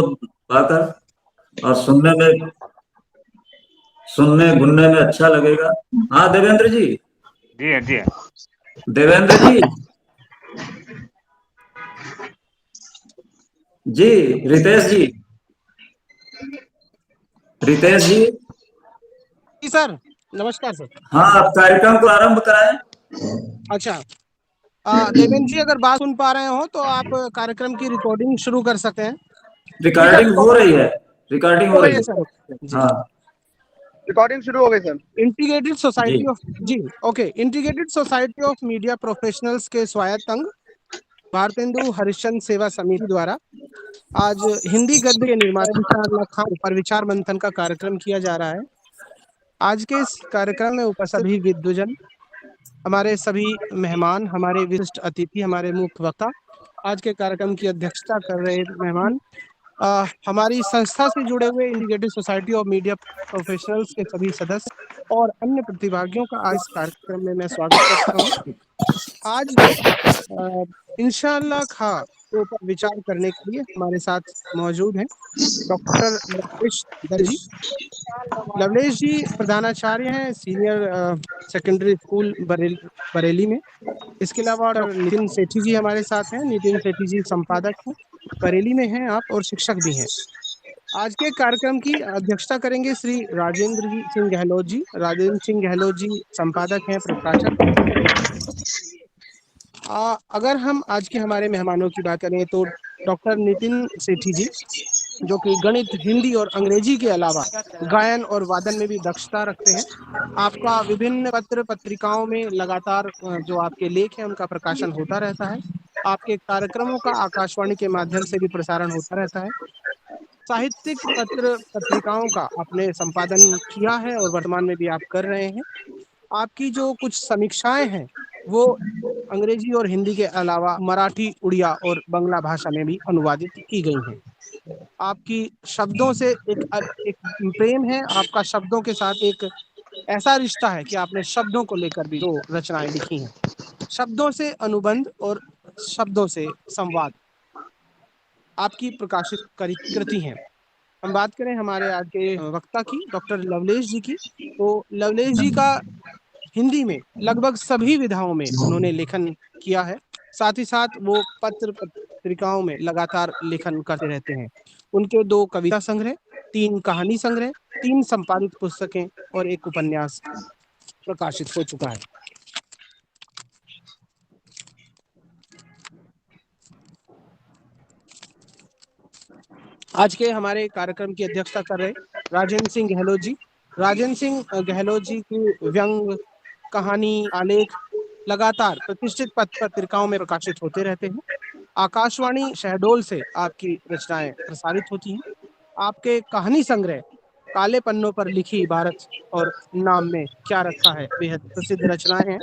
पाकर, और सुनने घुनने में अच्छा लगेगा। हाँ देवेंद्र जी। जी है, जी है। देवेंद्र जी। जी। रितेश जी। रितेश जी। जी सर, नमस्कार सर। हाँ, आप कार्यक्रम को आरंभ कराएं। अच्छा, देवेंद्र जी अगर बात सुन पा रहे हो तो आप कार्यक्रम की रिकॉर्डिंग शुरू कर सकते हैं। जी सर, रिकॉर्डिंग हो रही है। रिकॉर्डिंग हो हो रही रही है है। सर। जी, हाँ रिकॉर्डिंग शुरू हो गई सर। इंटीग्रेटेड जी। सोसाइटी ऑफ जी okay integrated society of media professionals के स्वायत्त अंग भारतेंदु हरिश्चंद्र सेवा समिति द्वारा आज हिंदी गद्य के निर्माता खान पर विचार मंथन का कार्यक्रम किया जा रहा है। आज के इस कार्यक्रम में उपस्थित सभी विद्वजन, हमारे सभी मेहमान, हमारे विशिष्ट अतिथि, हमारे मुख्य वक्ता, आज के कार्यक्रम की अध्यक्षता कर रहे मेहमान, हमारी संस्था से जुड़े हुए integrated society of media professionals के सभी सदस्य और अन्य प्रतिभागियों का आज इस कार्यक्रम में मैं स्वागत करता हूँ। आज इंशाअल्लाह खां के ऊपर विचार करने के लिए हमारे साथ मौजूद हैं डॉक्टर लवलेश दर्जी। लवलेश जी प्रधानाचार्य हैं सीनियर सेकेंडरी स्कूल बरेली में। इसके अलावा डॉक्टर नितिन सेठी जी हमारे साथ हैं। नितिन सेठी जी संपादक हैं, बरेली में हैं आप, और शिक्षक भी हैं। आज के कार्यक्रम की अध्यक्षता करेंगे श्री राजेंद्र जी सिंह गहलोत जी। राजेंद्र सिंह गहलोत जी संपादक हैं, प्रकाशक हैं। अगर हम आज के हमारे मेहमानों की बात करें तो डॉक्टर नितिन सेठी जी, जो कि गणित, हिंदी और अंग्रेजी के अलावा गायन और वादन में भी दक्षता रखते हैं। आपका विभिन्न पत्र पत्रिकाओं में लगातार जो आपके लेख हैं उनका प्रकाशन होता रहता है। आपके कार्यक्रमों का आकाशवाणी के माध्यम से भी प्रसारण होता रहता है। साहित्यिक पत्र पत्रिकाओं का आपने संपादन किया है और वर्तमान में भी आप कर रहे हैं। आपकी जो कुछ समीक्षाएं हैं वो अंग्रेजी और हिंदी के अलावा मराठी, उड़िया और बांग्ला भाषा में भी अनुवादित की गई हैं। आपकी शब्दों से एक प्रेम है, आपका शब्दों के साथ एक ऐसा रिश्ता है कि आपने शब्दों को लेकर भी दो रचनाएं लिखी हैं। शब्दों से अनुबंध और शब्दों से संवाद आपकी प्रकाशित कृति हैं। हम बात करें हमारे आज के वक्ता की, डॉक्टर लवलेश जी की, तो लवलेश जी का हिंदी में लगभग सभी विधाओं में उन्होंने लेखन किया है। साथ ही साथ वो पत्र पत्रिकाओं में लगातार लेखन करते रहते हैं। उनके 2 कविता संग्रह, 3 कहानी संग्रह, 3 संपादित पुस्तकें और 1 उपन्यास प्रकाशित हो चुका है। आज के हमारे कार्यक्रम की अध्यक्षता कर रहे राजेंद्र सिंह गहलोत जी। राजेंद्र सिंह गहलोत जी की व्यंग, कहानी, आलेख लगातार प्रतिष्ठित पत्रिकाओं में प्रकाशित होते रहते हैं। आकाशवाणी शहडोल से आपकी रचनाएं प्रसारित होती हैं। आपके कहानी संग्रह काले पन्नों पर लिखी इबारत और नाम में क्या रखा है बेहद प्रसिद्ध रचनाएं हैं।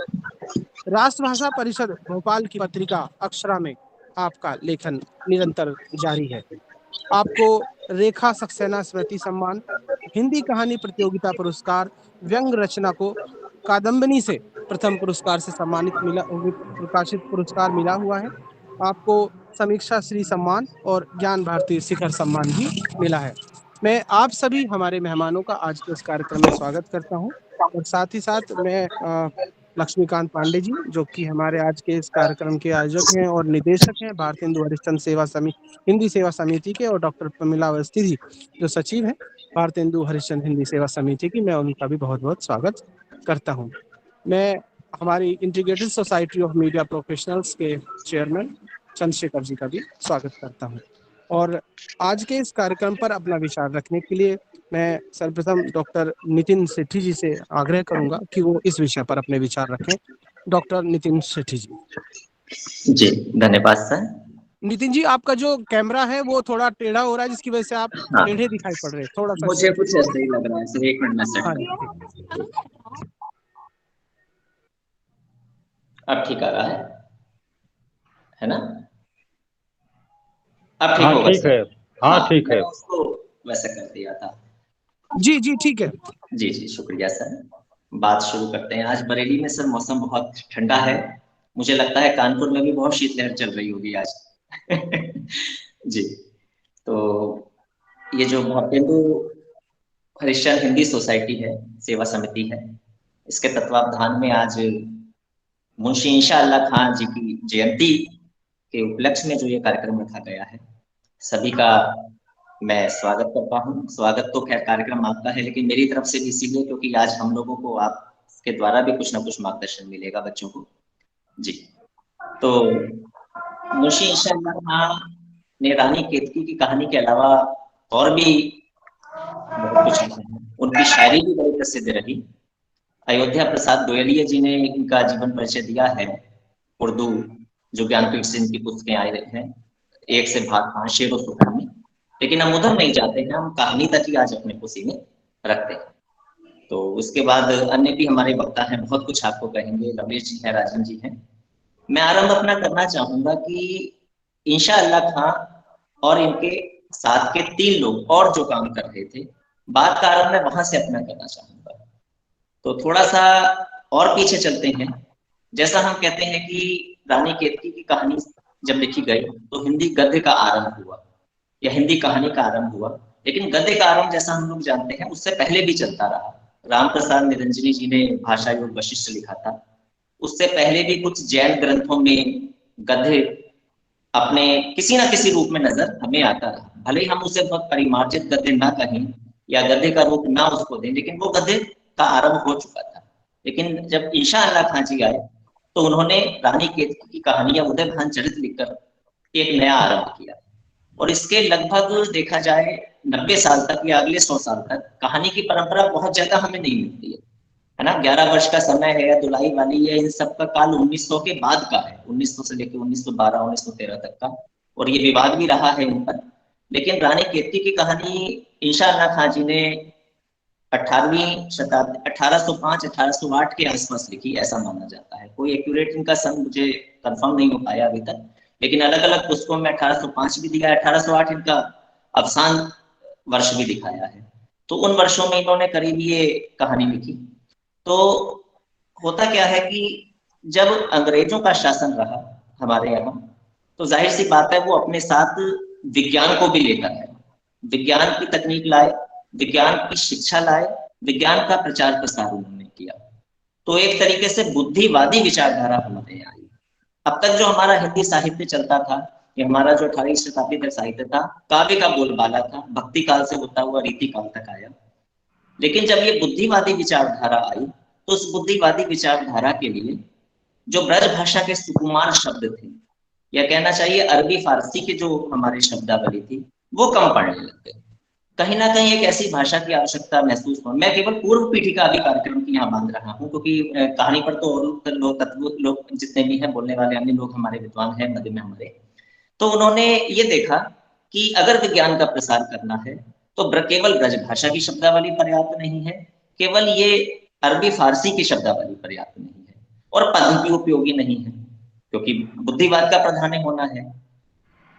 राष्ट्रभाषा परिषद भोपाल की पत्रिका अक्षरा में आपका लेखन निरंतर जारी है। आपको रेखा सक्सेना स्मृति सम्मान, हिंदी कहानी प्रतियोगिता पुरस्कार, व्यंग रचना को कादम्बनी से प्रथम पुरस्कार से सम्मानित प्रकाशित पुरस्कार मिला हुआ है। आपको समीक्षा श्री सम्मान और ज्ञान भारती शिखर सम्मान भी मिला है। मैं आप सभी हमारे मेहमानों का आज के इस कार्यक्रम में स्वागत करता हूं, और साथ ही साथ मैं लक्ष्मीकांत पांडे जी, जो कि हमारे आज के इस कार्यक्रम के आयोजक हैं और निदेशक हैं भारतेंदु हरिश्चंद्र सेवा समिति हिंदी सेवा समिति के, और डॉक्टर प्रमिला अवस्थी जी, जो सचिव हैं भारतेंदु हरिश्चंद्र हिंदी सेवा समिति की, मैं उनका भी बहुत बहुत स्वागत करता हूं। मैं हमारी integrated society of media professionals के चेयरमैन चंद्रशेखर जी का भी स्वागत करता हूं। और आज के इस कार्यक्रम पर अपना विचार रखने के लिए मैं सर्वप्रथम डॉक्टर नितिन सेठी जी से आग्रह करूंगा कि वो इस विषय पर अपने विचार रखें। डॉक्टर नितिन सेठी जी। जी, धन्यवाद सर। नितिन जी, आपका जो कैमरा है वो थोड़ा टेढ़ा हो रहा है, जिसकी वजह से आप हाँ, टेढ़े दिखाई पड़ रहे हैं। थोड़ा सा मुझे कुछ ऐसा ही लग रहा है सर, 1 मिनट में सेट हाँ करता जी, हूँ। अब ठीक आ रहा है ना? अब ठीक होगा ठीक है। हाँ ठीक है। उसको वैसा कर दिया था। जी जी ठीक है। जी जी, शुक्रिया सर। बात शुरू करते हैं। आज बरेली में सर मौसम बहुत ठंडा है। मुझे लगता है कानपुर में भी बहुत शीतलहर चल रही होगी आज। जी, तो ये जो भारतेंदु हरिश्चंद्र हिंदी सोसाइटी है, सेवा समिति है, इसके तत्वावधान में आज मुंशी इंशाअल्लाह खां जी की जयंती के उपलक्ष्य में जो ये कार्यक्रम रखा गया है, सभी का मैं स्वागत करता हूँ। स्वागत तो खैर कार्यक्रम आपका है, लेकिन मेरी तरफ से भी इसीलिए क्योंकि आज हम लोगों को आपके द्वारा भी कुछ ना कुछ मार्गदर्शन मिलेगा बच्चों को जी। तो मुंशी इंशाअल्लाह खां ने रानी केतकी की कहानी के अलावा और भी बहुत कुछ लिखा है। उनकी शायरी भी बड़ी प्रसिद्ध रही। अयोध्या प्रसाद गोयलिया जी ने इनका जीवन परिचय दिया है, उर्दू जो ज्ञानपीठ से इनकी पुस्तकें आई हैं, 1 से भाग 5 शेर सुखन में। लेकिन हम उधर नहीं जाते हैं, हम कहानी तक ही आज अपने खुशी में रखते हैं। तो उसके बाद अन्य भी हमारे वक्ता हैं, बहुत कुछ आपको कहेंगे। लवलेश जी हैं, राजन जी हैं। मैं आरंभ अपना करना चाहूंगा कि इंशाअल्लाह खां और इनके साथ के 3 लोग और जो काम कर रहे थे, बात का आरंभ मैं वहां से अपना करना चाहूंगा। तो थोड़ा सा और पीछे चलते हैं। जैसा हम कहते हैं कि रानी केतकी की कहानी जब लिखी गई तो हिंदी गद्य का आरंभ हुआ या हिंदी कहानी का आरंभ हुआ, लेकिन गद्य का आरंभ जैसा हम लोग जानते हैं उससे पहले भी चलता रहा। राम प्रसाद निरंजनी जी ने भाषा योग वशिष्ठ लिखा था, उससे पहले भी कुछ जैन ग्रंथों में गद्य अपने किसी ना किसी रूप में नजर हमें आता रहा। भले ही हम उसे बहुत परिमार्जित गद्य ना कहें या गद्य का रूप ना उसको दें, लेकिन वो गद्य का आरंभ हो चुका था। लेकिन जब इंशाअल्लाह खां जी आए तो उन्होंने रानी केतकी की कहानी या उदयभान चरित्र लिखकर एक नया आरंभ किया। और इसके लगभग देखा जाए 90 साल तक या अगले 100 साल तक कहानी की परंपरा बहुत ज्यादा हमें नहीं मिलती है ना। 11 वर्ष का समय है या दुलाई वाली है, इन सब का काल 1900 के बाद का है, 1900 से लेकर 1912 1913 तक का, और ये विवाद भी रहा है उन पर। लेकिन रानी केतकी की कहानी इंशाअल्लाह खां जी ने 18वीं शताब्दी 1805-1808 के आसपास लिखी, ऐसा माना जाता है। कोई एक्यूरेट इनका सन मुझे कंफर्म नहीं हो पाया अभी तक, लेकिन अलग अलग पुस्तकों में 1805 भी दिया है, 1808 इनका अवसान वर्ष भी दिखाया है। तो उन वर्षों में इन्होंने करीब ये कहानी लिखी। तो होता क्या है कि जब अंग्रेजों का शासन रहा हमारे यहाँ, तो जाहिर सी बात है वो अपने साथ विज्ञान को भी लेकर आए, विज्ञान की तकनीक लाए, विज्ञान की शिक्षा लाए, विज्ञान का प्रचार प्रसार उन्होंने किया। तो एक तरीके से बुद्धिवादी विचारधारा हमारे यहाँ आई। अब तक जो हमारा हिंदी साहित्य चलता था, ये हमारा जो 18वीं शताब्दी तक साहित्य था, काव्य का बोलबाला था, भक्ति काल से होता हुआ रीति काल तक आया। लेकिन जब ये बुद्धिवादी विचारधारा आई तो उस बुद्धिवादी विचारधारा के लिए जो ब्रज भाषा के सुकुमार शब्द थे, या कहना चाहिए अरबी फारसी के जो हमारे शब्दावली थी, वो कम पड़ने लग गए। कहीं ना कहीं एक ऐसी भाषा की आवश्यकता महसूस हो। मैं केवल पूर्व पीढ़ी का अभी कार्यक्रम की यहाँ बांध रहा हूँ, क्योंकि कहानी पर तो और लोग तत्व लोग जितने भी हैं बोलने वाले, अन्य लोग हमारे विद्वान हैं मध्य में हमारे, तो उन्होंने ये देखा कि अगर विज्ञान का प्रसार करना है तो केवल ब्रज भाषा की शब्दावली पर्याप्त नहीं है, केवल ये अरबी फारसी की शब्दावली पर्याप्त नहीं है, और पद्धति उपयोगी नहीं है, क्योंकि बुद्धिवाद का प्राधान्य होना है।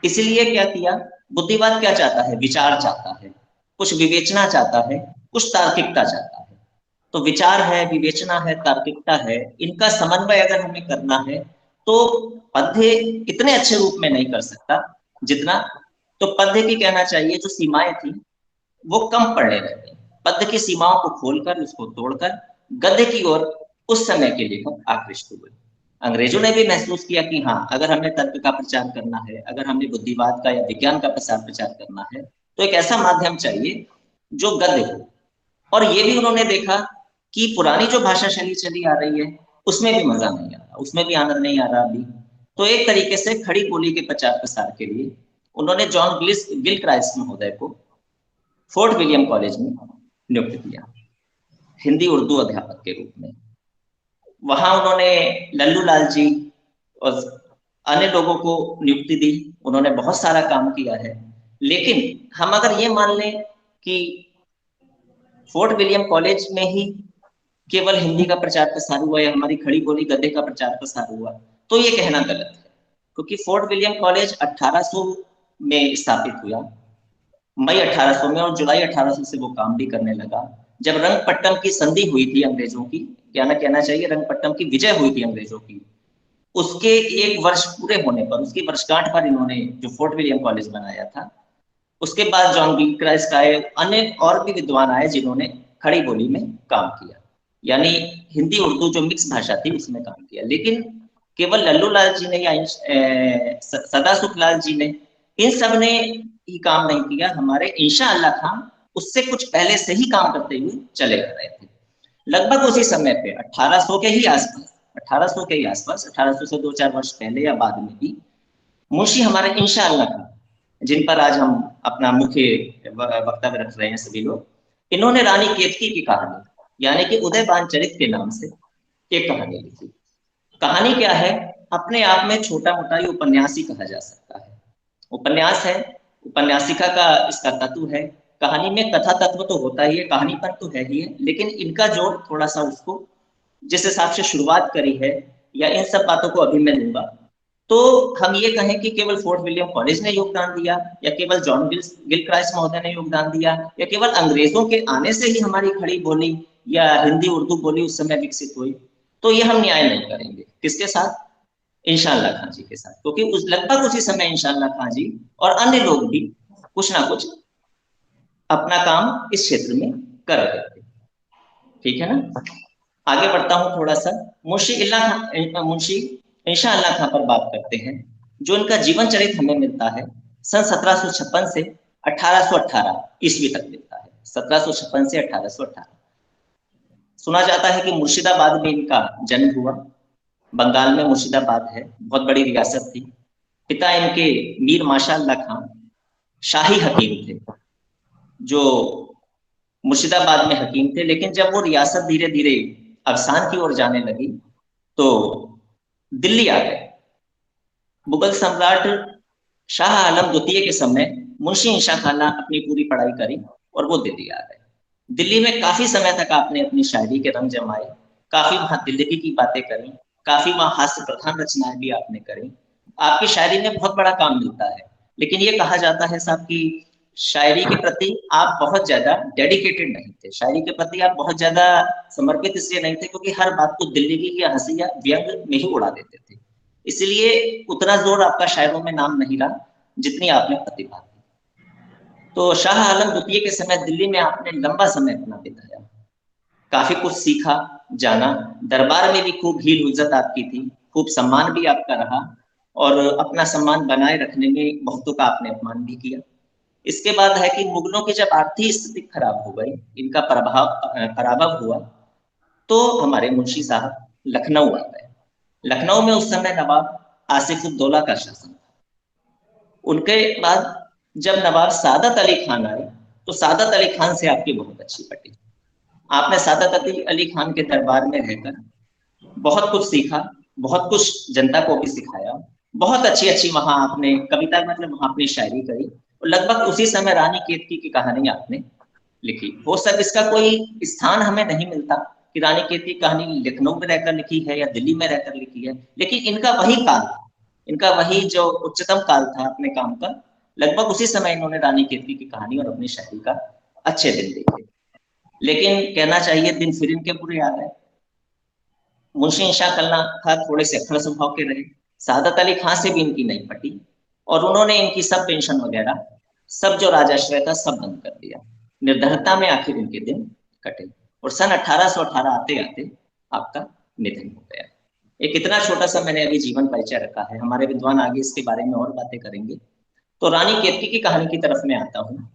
इसलिए क्या किया, बुद्धिवाद क्या चाहता है, विचार चाहता है, कुछ विवेचना चाहता है, कुछ तार्किकता चाहता है। तो विचार है, विवेचना है, तार्किकता है, इनका समन्वय अगर हमें करना है तो पद्य इतने अच्छे रूप में नहीं कर सकता जितना, तो पद्य की कहना चाहिए जो सीमाएं थी वो कम पड़ने लगे। पद्य की सीमाओं को खोलकर, उसको तोड़कर गद्य की ओर उस समय के लेखक आकृष्ट हुए। अंग्रेजों ने भी महसूस किया कि हाँ, अगर हमें तर्क का प्रचार करना है, अगर हमें बुद्धिवाद का या विज्ञान का प्रसार प्रचार करना है, तो एक ऐसा माध्यम चाहिए जो गद्य हो। और ये भी उन्होंने देखा कि पुरानी जो भाषा शैली चली आ रही है उसमें भी मजा नहीं आ रहा, उसमें भी आनंद नहीं आ रहा अभी। तो एक तरीके से खड़ी बोली के प्रचार प्रसार के लिए उन्होंने जॉन गिलक्राइस्ट महोदय को फोर्ट विलियम कॉलेज में नियुक्त किया, हिंदी उर्दू अध्यापक के रूप में। वहां उन्होंने लल्लू लाल जी और अन्य लोगों को नियुक्ति दी। उन्होंने बहुत सारा काम किया है। लेकिन हम अगर ये मान लें कि फोर्ट विलियम कॉलेज में ही केवल हिंदी का प्रचार प्रसार हुआ या हमारी खड़ी बोली गद्य का प्रचार प्रसार हुआ, तो ये कहना गलत है। क्योंकि फोर्ट विलियम कॉलेज 1800 में स्थापित हुआ, मई 1800 में, और जुलाई 1800 से वो काम भी करने लगा। जब रंगपट्टम की संधि हुई थी अंग्रेजों की, क्या ना कहना चाहिए रंगपट्टम की विजय हुई थी अंग्रेजों की, उसके 1 वर्ष पूरे होने पर, उसकी वर्षगांठ पर इन्होंने जो फोर्ट विलियम कॉलेज बनाया था, उसके बाद जॉन गिलक्राइस्ट आए, अन्य और भी विद्वान आए जिन्होंने खड़ी बोली में काम किया, यानी हिंदी उर्दू जो मिक्स भाषा थी उसमें काम किया। लेकिन केवल लल्लू लाल जी ने या सदासुख लाल जी ने, इन सब ने ही काम नहीं किया। हमारे इंशाअल्लाह खान उससे कुछ पहले से ही काम करते हुए चले आ रहे थे। लगभग उसी समय पे 1800 के ही आसपास 1800 से 2-4 वर्ष पहले या बाद में भी मुंशी हमारे इंशाअल्लाह खान, जिन पर आज हम अपना मुख्य वक्तव्य रख रहे हैं सभी लोग, इन्होंने रानी केतकी की कहानी यानी कि उदयबान चरित के नाम से एक कहानी लिखी। कहानी क्या है? अपने आप में छोटा मोटा ये उपन्यास ही कहा जा सकता है। उपन्यास है, उपन्यासिका का इसका तत्व है। कहानी में कथा तत्व तो होता ही है, कहानीपन तो है ही है, लेकिन इनका जोड़ थोड़ा सा उसको जिस हिसाब से शुरुआत करी है, या इन सब बातों को अभी मैं लूंगा, तो हम ये कहें कि केवल फोर्ट विलियम कॉलेज ने योगदान दिया, या केवल जॉन गिलक्राइस्ट महोदय ने योगदान दिया, या केवल अंग्रेजों के आने से ही हमारी खड़ी बोली या हिंदी उर्दू बोली उस समय विकसित हुई, तो ये हम न्याय नहीं करेंगे। किसके साथ? इंशाअल्लाह खान जी के साथ, क्योंकि उस लगभग उसी समय इंशाअल्लाह खान जी और अन्य लोग भी कुछ ना कुछ अपना काम इस क्षेत्र में कर रहे थे। ठीक है ना? आगे बढ़ता हूं थोड़ा सा। मुंशी इंशाअल्लाह खान पर बात करते हैं, जो इनका जीवन चरित्र हमें मिलता है सन 1756 से 1818 ईस्वी तक मिलता है। 1756 से 1818। सुना जाता है कि मुर्शिदाबाद में इनका जन्म हुआ। बंगाल में मुर्शिदाबाद है, बहुत बड़ी रियासत थी। पिता इनके मीर माशाअल्लाह खान शाही हकीम थे, जो मुर्शिदाबाद में हकीम थे। लेकिन जब वो रियासत धीरे धीरे अवसान की ओर जाने लगी तो दिल्ली आ गए। मुगल सम्राट शाह आलम द्वितीय के समय मुंशी इंशा खान अपनी पूरी पढ़ाई करी और वो दिल्ली आ गए। दिल्ली में काफी समय तक आपने अपनी शायरी के रंग जमाए, काफी वहां दिल्ली की बातें करी, काफी वहां हास्य प्रधान रचनाएं भी आपने करी। आपकी शायरी में बहुत बड़ा काम मिलता है, लेकिन ये कहा जाता है साहब कि शायरी के प्रति आप बहुत ज्यादा डेडिकेटेड नहीं थे। शायरी के प्रति आप बहुत ज्यादा समर्पित इसलिए नहीं थे क्योंकि हर बात को दिल्ली की या हंसी या व्यंग में ही उड़ा देते थे, इसलिए उतना जोर आपका शायरों में नाम नहीं रहा जितनी आपने प्रतिभा थी। तो शाह आलम द्वितीय के समय दिल्ली में आपने लंबा समय अपना बिताया, काफी कुछ सीखा जाना, दरबार में भी खूब भीड़ हुज्जत आपकी थी, खूब सम्मान भी आपका रहा और अपना सम्मान बनाए रखने में बहुतों का आपने अपमान भी किया। इसके बाद है कि मुगलों की जब आर्थिक स्थिति खराब हो गई, इनका पराभव हुआ, तो हमारे मुंशी साहब लखनऊ आ गए। लखनऊ में उस समय नवाब आसिफउद्दौला का शासन था। उनके बाद जब नवाब सादत अली खान आए तो सादत अली खान से आपकी बहुत अच्छी पटी। आपने सादत अली खान के दरबार में रहकर बहुत कुछ सीखा, बहुत कुछ जनता को भी सिखाया, बहुत अच्छी अच्छी वहां आपने कविता मतलब वहां अपनी शायरी करी और लगभग उसी समय रानी केतकी की कहानी आपने लिखी। हो सकता इसका कोई स्थान हमें नहीं मिलता कि रानी केतकी की कहानी लखनऊ में रहकर लिखी है या दिल्ली में रहकर लिखी है, लेकिन इनका वही काल था, इनका वही जो उच्चतम काल था अपने काम का, लगभग उसी समय इन्होंने रानी केतकी की कहानी और अपनी शायरी का अच्छे दिन देखे। लेकिन कहना चाहिए दिन फिर इनके बुरे आ गए। मुंशी इंशा खान थोड़े से अक्खड़ स्वभाव के रहे, सादत अली खान से भी इनकी नहीं पटी और उन्होंने इनकी सब पेंशन वगैरह सब जो राजाश्रय था सब बंद कर दिया। निर्धनता में आखिर इनके दिन कटे और सन 1818 आते आते आपका निधन हो गया। एक इतना छोटा सा मैंने अभी जीवन परिचय रखा है, हमारे विद्वान आगे इसके बारे में और बातें करेंगे। तो रानी केतकी की कहानी की तरफ मैं आता हूँ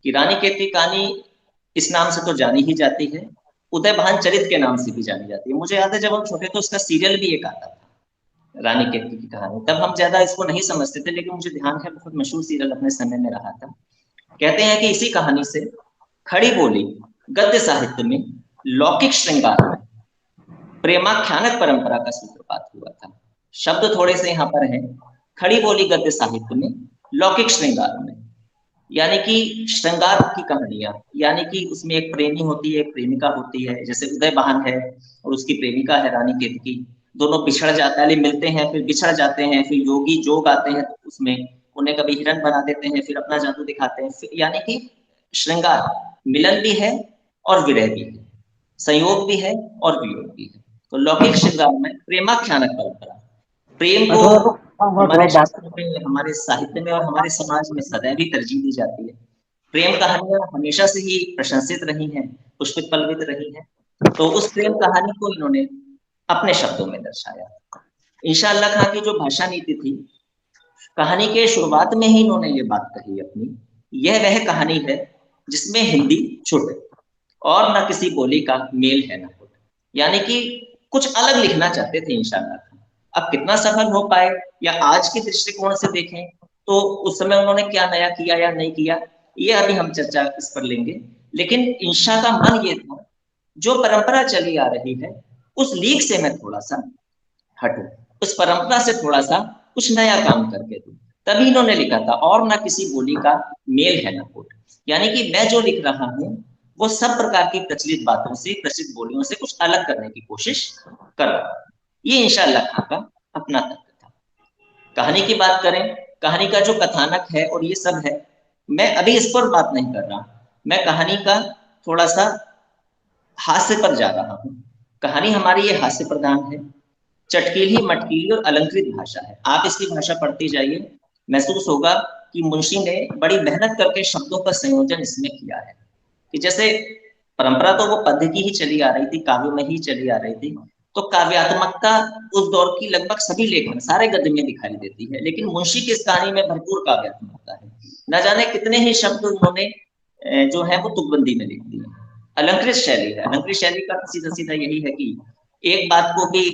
कि रानी केतकी कहानी इस नाम से तो जानी ही जाती है, उदयभान चरित के नाम से भी जानी जाती है। मुझे याद है जब हम छोटे तो उसका सीरियल भी एक आता था रानी केतकी की कहानी, तब हम ज्यादा इसको नहीं समझते थे, लेकिन मुझे ध्यान है बहुत मशहूर सीरियल अपने समय में रहा था। कहते हैं कि इसी कहानी से खड़ी बोली गद्य साहित्य में लौकिक श्रृंगार में प्रेमाख्यानक परंपरा का सूत्रपात हुआ था। शब्द थोड़े से यहाँ पर हैं, खड़ी बोली गद्य साहित्य में लौकिक श्रृंगार में, यानी कि श्रृंगार की कहानियां, यानी कि उसमें एक प्रेमी होती है, एक प्रेमिका होती है, जैसे उदयभान है और उसकी प्रेमिका है रानी केतकी, दोनों बिछड़ जाते हैं, मिलते हैं फिर बिछड़ जाते हैं, फिर योगी जोग आते हैं तो उसमें उन्हें कभी हिरण बना देते हैं, फिर अपना जादू दिखाते हैं, यानी कि श्रृंगार, मिलन भी है और विरह भी है, संयोग भी है और वियोग भी है। तो लौकिक श्रृंगार में प्रेमाख्यानक परंपरा, प्रेम को हमारे शास्त्र में, हमारे साहित्य में और हमारे समाज में सदैव ही तरजीह दी जाती है। प्रेम कहानियां हमेशा से ही प्रशंसित रही हैं, पुष्पित पल्लवित रही हैं। तो उस प्रेम कहानी को इन्होंने अपने शब्दों में दर्शाया। इंशाअल्लाह खां की जो भाषा नीति थी, कहानी के शुरुआत में ही इन्होंने ये बात कही अपनी, यह वह कहानी है जिसमें हिंदी छुट और न किसी बोली का मेल है न कुट। यानी कि कुछ अलग लिखना चाहते थे इंशाअल्लाह खां। अब कितना सफल हो पाए या आज के दृष्टिकोण से देखें तो उस समय उन्होंने क्या नया किया या नहीं किया, ये अभी हम चर्चा इस पर लेंगे। लेकिन इंशा का मन ये था, जो परंपरा चली आ रही है उस लीक से मैं थोड़ा सा हटूं, उस परंपरा से थोड़ा सा कुछ नया काम करके दूं। तभी इन्होंने लिखा था, और ना किसी बोली का मेल है ना कोट। यानी कि मैं जो लिख रहा हूं वो सब प्रकार की प्रचलित बातों से, प्रसिद्ध बोलियों से कुछ अलग करने की कोशिश कर रहा हूं। ये इंशाअल्लाह खां का अपना तर्क था। कहानी की बात करें, कहानी का जो कथानक है और ये सब है, मैं अभी इस पर बात नहीं कर रहा। मैं कहानी का थोड़ा सा हास्य पर जा रहा हूं। कहानी हमारी ये हास्य प्रधान है, चटकीली, मटकीली और अलंकृत भाषा है। आप इसकी भाषा पढ़ते जाइए, महसूस होगा कि मुंशी ने बड़ी मेहनत करके शब्दों का संयोजन इसमें किया है। कि जैसे परंपरा तो वो पद्य की ही चली आ रही थी, काव्य में ही चली आ रही थी, तो काव्यात्मकता उस दौर की लगभग सभी लेखन, सारे गद्य में दिखाई देती है। लेकिन मुंशी की इस कहानी में भरपूर काव्यात्मकता है। न जाने कितने ही शब्द उन्होंने जो है वो तुकबंदी में लिख दिए। अलंकृत शैली है। अलंकृत शैली का सीधा सीधा यही है कि एक बात को भी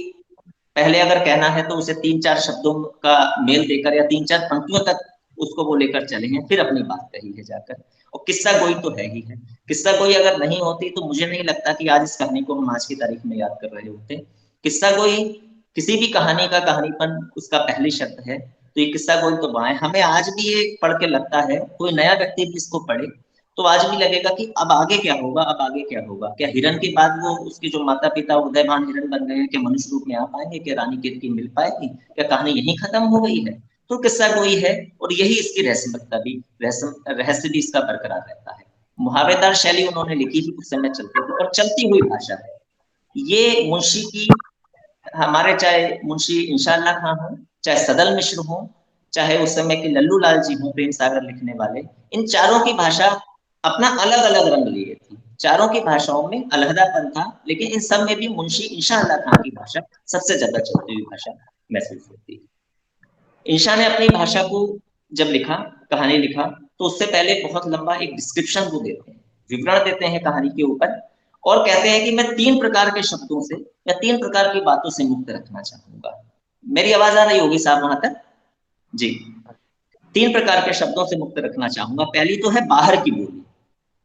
पहले अगर कहना है तो उसे 3-4 शब्दों का मेल देकर या 3-4 पंक्तियों तक उसको वो लेकर चले हैं, फिर अपनी बात कही है जाकर। और किस्सा गोई तो है ही है। किस्सा गोई अगर नहीं होती तो मुझे नहीं लगता कि आज इस कहानी को हम आज की तारीख में याद कर रहे होते। किस्सा गोई, किसी भी कहानी का कहानीपन उसका पहली शब्द है, तो ये किस्सा गोई तो वहां है। हमें आज भी ये पढ़ के लगता है, कोई नया व्यक्ति भी इसको पढ़े तो आज भी लगेगा कि अब आगे क्या होगा, अब आगे क्या होगा। क्या हिरण के बाद वो उसके जो माता पिता उदयमान हिरण बन गए हैं, क्या मनुष्य रूप में आ पाएंगे, क्या रानी केतकी मिल पाएगी, क्या कहानी यहीं खत्म हो गई है। तो किस्सा गोई है, और यही इसकी रहस्यमयता भी, रहस्य भी इसका बरकरार रहता है। मुहावरेदार शैली उन्होंने लिखी ही उस समय चलती थी, और चलती हुई भाषा है ये मुंशी की। हमारे चाहे मुंशी इंशाअल्लाह खां हो, चाहे सदल मिश्र हो, चाहे उस समय के लल्लू लाल जी हो, प्रेम सागर लिखने वाले, इन चारों की भाषा अपना अलग अलग रंग लिए थी। चारों की भाषाओं में अलहदापन था, लेकिन इन सब में भी मुंशी इंशाअल्लाह खां की भाषा सबसे ज्यादा चलती हुई भाषा महसूस होती है। इंशा ने अपनी भाषा को जब लिखा, कहानी लिखा, तो उससे पहले बहुत लंबा एक डिस्क्रिप्शन वो देते हैं, विवरण देते हैं कहानी के ऊपर, और कहते हैं कि मैं 3 प्रकार के शब्दों से या 3 प्रकार की बातों से मुक्त रखना चाहूंगा। मेरी आवाज आ रही होगी साहब वहां तक? जी। 3 प्रकार के शब्दों से मुक्त रखना चाहूंगा। पहली तो है बाहर की बोली।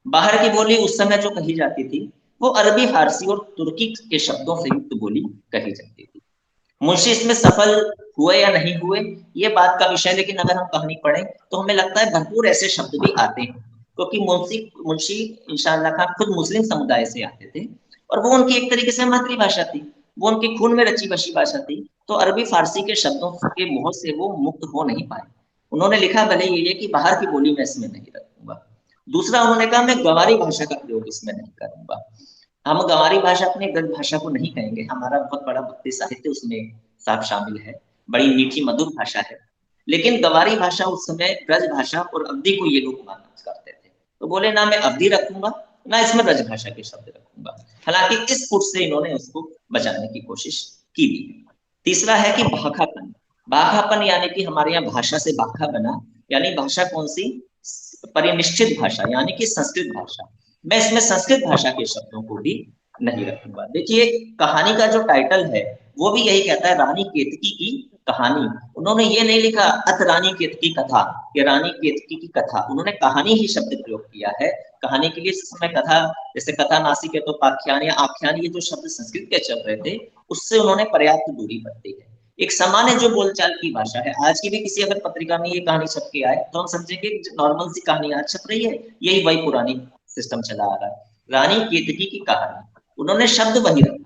बाहर की बोली उस समय जो कही जाती थी वो अरबी, फारसी और तुर्की के शब्दों से युक्त बोली कही जाती थी। मुंशी इसमें सफल हुए या नहीं हुए ये बात का विषय, लेकिन अगर हम कहानी पढ़ें तो हमें लगता है भरपूर ऐसे शब्द भी आते हैं, क्योंकि मुंशी इंशाअल्लाह खां खुद मुस्लिम समुदाय से आते थे, और वो उनकी एक तरीके से मातृभाषा थी, वो उनके खून में रची बसी भाषा थी। तो अरबी फारसी के शब्दों के मोह से वो मुक्त हो नहीं पाए। उन्होंने लिखा भले ये कि बाहर की बोली मैं इसमें नहीं रखूंगा। दूसरा उन्होंने कहा मैं गंवारी भाषा का प्रयोग इसमें नहीं करूंगा। हम गंवारी भाषा अपने गद्य भाषा को नहीं कहेंगे, हमारा बहुत बड़ा भक्ति साहित्य उसमें साफ शामिल है, बड़ी मीठी मधुर भाषा है। लेकिन गंवारी भाषा उस समय ब्रज भाषा और अवधी को ये लोग माना करते थे, तो बोले ना मैं अवधी रखूंगा ना इसमें ब्रज भाषा के शब्द रखूंगा। हालांकि इस फुट से इन्होंने उसको बचाने की कोशिश की भी। तीसरा है कि भाखापन। भाखापन यानी कि हमारे यहाँ भाषा से भाखा बना, यानी भाषा कौन सी? परिनिश्चित भाषा, यानी कि संस्कृत भाषा। मैं इसमें संस्कृत भाषा के शब्दों को भी नहीं रखूंगा। देखिए कहानी का जो टाइटल है वो भी यही कहता है, रानी केतकी की कहानी। उन्होंने ये नहीं लिखा अथ रानी केतकी कथा या रानी केतकी की कथा, उन्होंने कहानी ही शब्द प्रयोग किया है। कहानी के लिए इस समय कथा, जैसे कथा नासिक है तो पाख्यान या आख्यान, ये जो शब्द संस्कृत के चल रहे थे उससे उन्होंने पर्याप्त दूरी बरती है। एक सामान्य जो बोलचाल की भाषा है, आज की भी किसी अगर पत्रिका में ये कहानी छप के आए तो हम समझेंगे नॉर्मल सी कहानी आज छप रही है, यही वही पुरानी सिस्टम चला आ रहा है। रानी केतकी की कहानी, उन्होंने शब्द वही रखा,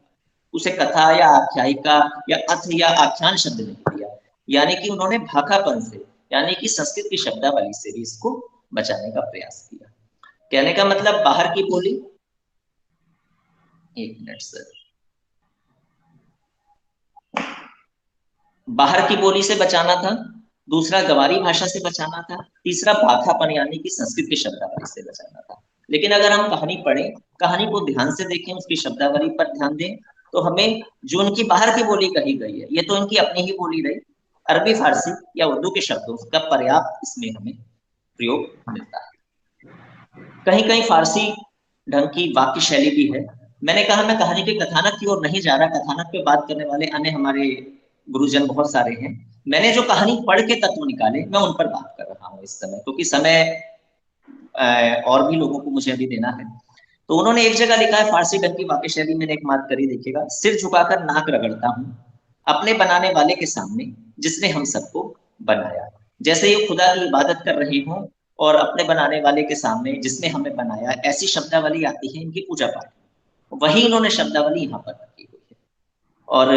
उसे कथा या आख्यायिका या अथ या आख्यान शब्द नहीं दिया। यानी कि उन्होंने भाखापन से, यानी कि संस्कृत की शब्दावली से भी इसको बचाने का प्रयास किया। कहने का मतलब बाहर की बोली, एक मिनट सर, बाहर की बोली से बचाना था, दूसरा गंवारी भाषा से बचाना था, तीसरा बाखापन यानी कि संस्कृत की शब्दावली से बचाना था। लेकिन अगर हम कहानी पढ़ें, कहानी को ध्यान से देखें, उसकी शब्दावली पर ध्यान दें, तो हमें जो उनकी बाहर की बोली कही गई है, ये तो इनकी अपनी ही बोली रही, अरबी फारसी या उर्दू के शब्दों का पर्याप्त इसमें हमें प्रयोग मिलता है। कहीं कहीं फारसी ढंग की वाक्य शैली भी है। मैंने कहा मैं कहानी के कथानक की ओर नहीं जा रहा, कथानक पे बात करने वाले अन्य हमारे गुरुजन बहुत सारे हैं। मैंने जो कहानी पढ़ के तत्व निकाले, मैं उन पर बात कर रहा हूँ इस समय, क्योंकि समय और भी लोगों को मुझे अभी देना है। तो उन्होंने एक जगह लिखा है फारसी ढंग की वाक्य शैली, मैंने एक बात करी, देखिएगा। सिर झुकाकर नाक रगड़ता हूँ अपने बनाने वाले के सामने, जिसने हम सबको बनाया। जैसे ये खुदा की इबादत कर रही हूँ और अपने बनाने वाले के सामने, जिसने हमें बनाया, ऐसी शब्दावली आती है इनकी पूजा पाठ में। वही इन्होंने शब्दावली यहाँ पर रखी हुई है। और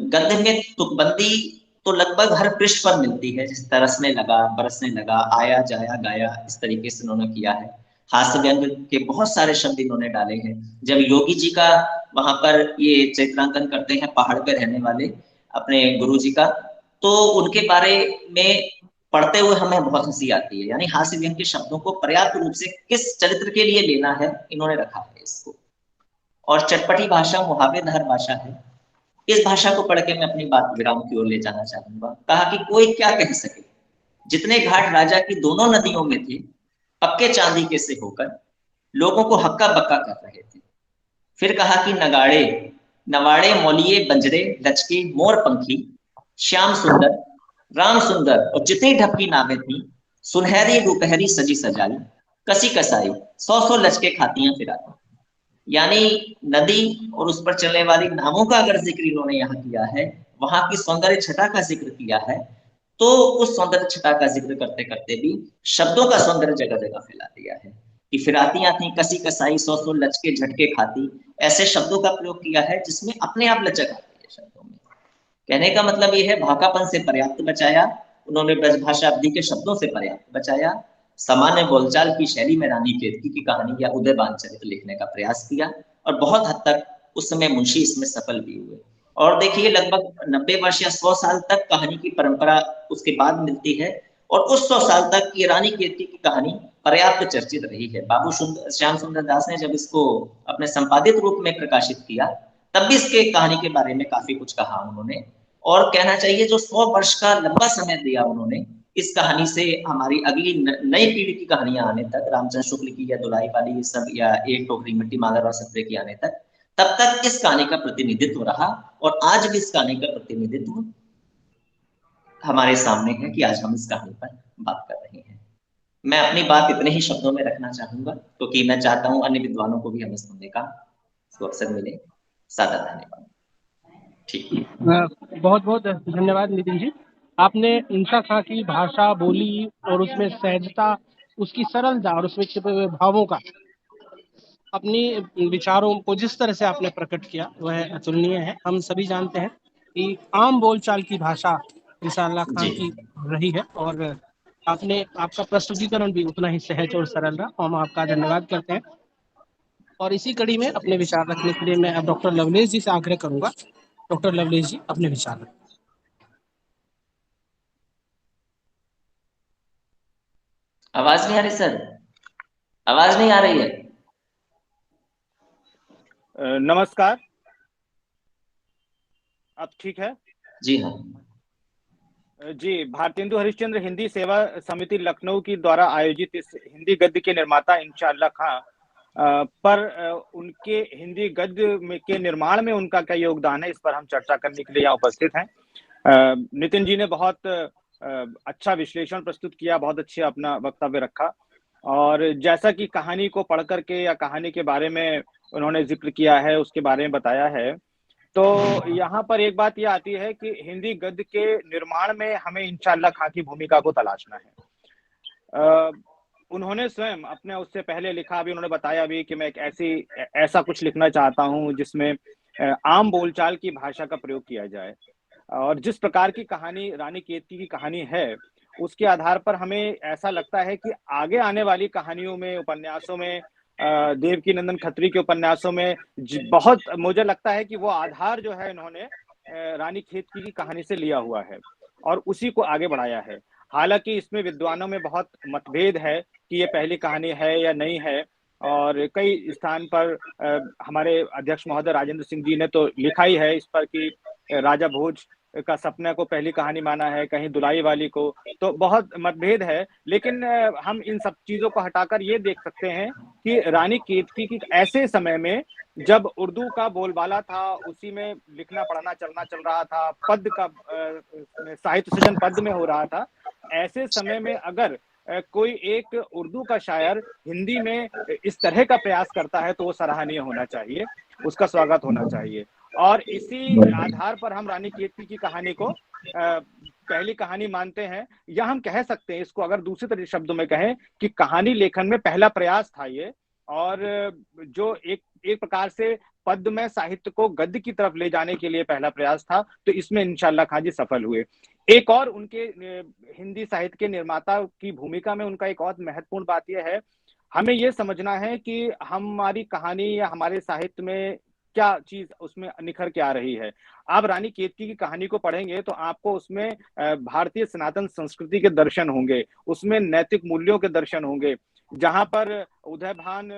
गद्य में तुकबंदी तो लगभग हर पृष्ठ पर मिलती है, जिस तरसने लगा, बरसने लगा, आया जाया गाया, इस तरीके से इन्होंने किया है। हास्य व्यंग के बहुत सारे शब्द इन्होंने डाले हैं। जब योगी जी का वहां पर ये चित्रांकन करते हैं, पहाड़ पे रहने वाले अपने गुरु जी का, तो उनके बारे में पढ़ते हुए हमें बहुत हंसी आती है। यानी हास्य व्यंग के शब्दों को पर्याप्त रूप से किस चरित्र के लिए लेना है, इन्होंने रखा है इसको। और चटपटी भाषा मुहावरेदार भाषा है। इस भाषा को पढ़ के मैं अपनी बात विराम की ओर ले जाना चाहूंगा। कहा कि कोई क्या कह सके, जितने घाट राजा की दोनों नदियों में थे, पक्के चांदी के से होकर लोगों को हक्का बक्का कर रहे थे। फिर कहा कि नगाड़े नवाड़े मौलिये बंजरे लचके मोर पंखी, श्याम सुंदर राम सुंदर और जितनी ढपकी नावें थी, सुनहरी दोपहरी सजी सजाई, कसी कसाई 100 लचके खातियां फिराती। यानी नदी और उस पर चलने वाली नावों का अगर जिक्र इन्होंने यहाँ किया है, वहां की सौंदर्य छटा का जिक्र किया है, तो उस सौंदर्य छटा का जिक्र करते करते भी शब्दों का सौंदर्य जगह जगह फैला दिया है कि फिरातियां थी, कसी कसाई, 100 लचके झटके खाती, ऐसे शब्दों का प्रयोग किया है जिसमें अपने आप लचक आती है शब्दों में। कहने का मतलब ये है, भाकापन से पर्याप्त बचाया उन्होंने, ब्रजभाषा अवधि के शब्दों से पर्याप्त बचाया, सामान्य बोलचाल की शैली में रानी केतकी की कहानी या उदयबान चरित्र लिखने का प्रयास किया, और बहुत हद तक उस समय मुंशी इसमें सफल भी हुए। और देखिए, लगभग 90 वर्ष या 100 साल तक कहानी की परंपरा उसके बाद मिलती है, और उस 100 साल तक की रानी केतकी की कहानी पर्याप्त चर्चित रही है। श्याम सुंदर दास ने जब इसको अपने संपादित रूप में प्रकाशित किया, तब भी इसके कहानी के बारे में काफी कुछ कहा उन्होंने। और कहना चाहिए, जो 100 वर्ष का लंबा समय दिया उन्होंने इस कहानी से हमारी अगली नई पीढ़ी की कहानियां आने तक, रामचंद्र शुक्ल की या दुलाई वाली ये सब, या एक टोकरी मिट्टी माधवराव सप्रे की आने तक, तब तक इस कहानी का प्रतिनिधित्व रहा, और आज भी इस कहानी का प्रतिनिधित्व हमारे सामने है कि आज हम इस कहानी पर बात कर रहे हैं। मैं अपनी बात इतने ही शब्दों में रखना चाहूंगा, क्योंकि मैं चाहता हूं अन्य विद्वानों को भी हमें सुनने का अवसर मिले। सादा धन्यवाद। ठीक है, बहुत बहुत धन्यवाद नितिन जी। आपने इंसा खां की भाषा, बोली और उसमें सहजता, उसकी सरलता और उसमें छिपे हुए भावों का, अपनी विचारों को जिस तरह से आपने प्रकट किया, वह अतुलनीय है। हम सभी जानते हैं कि आम बोलचाल की भाषा इंशाअल्लाह खां की रही है, और आपका प्रस्तुतिकरण भी उतना ही सहज और सरल रहा। हम आपका धन्यवाद करते हैं। और इसी कड़ी में अपने विचार रखने के लिए मैं अब डॉक्टर लवलेश जी से आग्रह करूंगा। डॉक्टर लवलेश जी, अपने विचार रखें। आवाज नहीं आ रही सर? आवाज नहीं आ रही है? नमस्कार, अब ठीक है? जी हाँ जी, भारतेंदु हरिश्चंद्र हिंदी सेवा समिति लखनऊ की द्वारा आयोजित इस हिंदी गद्य के निर्माता इंशाअल्लाह खां पर उनके हिंदी गद्य के निर्माण में उनका क्या योगदान है, इस पर हम चर्चा करने के लिए यहाँ उपस्थित हैं। नितिन जी ने बहुत अच्छा विश्लेषण प्रस्तुत किया, बहुत अच्छे अपना वक्तव्य रखा, और जैसा कि कहानी को पढ़ करके या कहानी के बारे में उन्होंने जिक्र किया है, उसके बारे में बताया है, तो यहाँ पर एक बात यह आती है कि हिंदी गद्य के निर्माण में हमें इंशाअल्लाह खां की भूमिका को तलाशना है। उन्होंने स्वयं अपने उससे पहले लिखा, अभी उन्होंने बताया भी कि मैं एक ऐसा कुछ लिखना चाहता हूँ जिसमें आम बोलचाल की भाषा का प्रयोग किया जाए। और जिस प्रकार की कहानी रानी केतकी की कहानी है, उसके आधार पर हमें ऐसा लगता है कि आगे आने वाली कहानियों में, उपन्यासों में, देवकी नंदन खत्री के उपन्यासों में बहुत मुझे लगता है कि वो आधार जो है इन्होंने रानी केतकी की कहानी से लिया हुआ है और उसी को आगे बढ़ाया है। हालांकि इसमें विद्वानों में बहुत मतभेद है कि ये पहली कहानी है या नहीं है, और कई स्थान पर हमारे अध्यक्ष महोदय राजेंद्र सिंह जी ने तो लिखा ही है इस पर कि राजा भोज का सपना को पहली कहानी माना है, कहीं दुलाई वाली को, तो बहुत मतभेद है। लेकिन हम इन सब चीजों को हटाकर ये देख सकते हैं कि रानी केतकी की ऐसे समय में जब उर्दू का बोलबाला था, उसी में लिखना पढ़ना चलना चल रहा था, पद का साहित्य सृजन पद में हो रहा था, ऐसे समय में अगर कोई एक उर्दू का शायर हिंदी में इस तरह का प्रयास करता है तो वो सराहनीय होना चाहिए, उसका स्वागत होना चाहिए। और इसी आधार पर हम रानी केतकी की कहानी को पहली कहानी मानते हैं, या हम कह सकते हैं इसको अगर दूसरे तरीके शब्दों में कहें कि कहानी लेखन में पहला प्रयास था ये, और जो एक प्रकार से पद्य साहित्य को गद्य की तरफ ले जाने के लिए पहला प्रयास था, तो इसमें इंशाअल्लाह खां जी सफल हुए। एक और उनके हिंदी साहित्य के निर्माता की भूमिका में उनका एक और महत्वपूर्ण बात यह है, हमें यह समझना है कि हमारी कहानी या हमारे साहित्य में क्या चीज उसमें निखर के आ रही है। आप रानी केतकी की कहानी को पढ़ेंगे तो आपको उसमें भारतीय सनातन संस्कृति के दर्शन होंगे, उसमें नैतिक मूल्यों के दर्शन होंगे। जहां पर उदयभान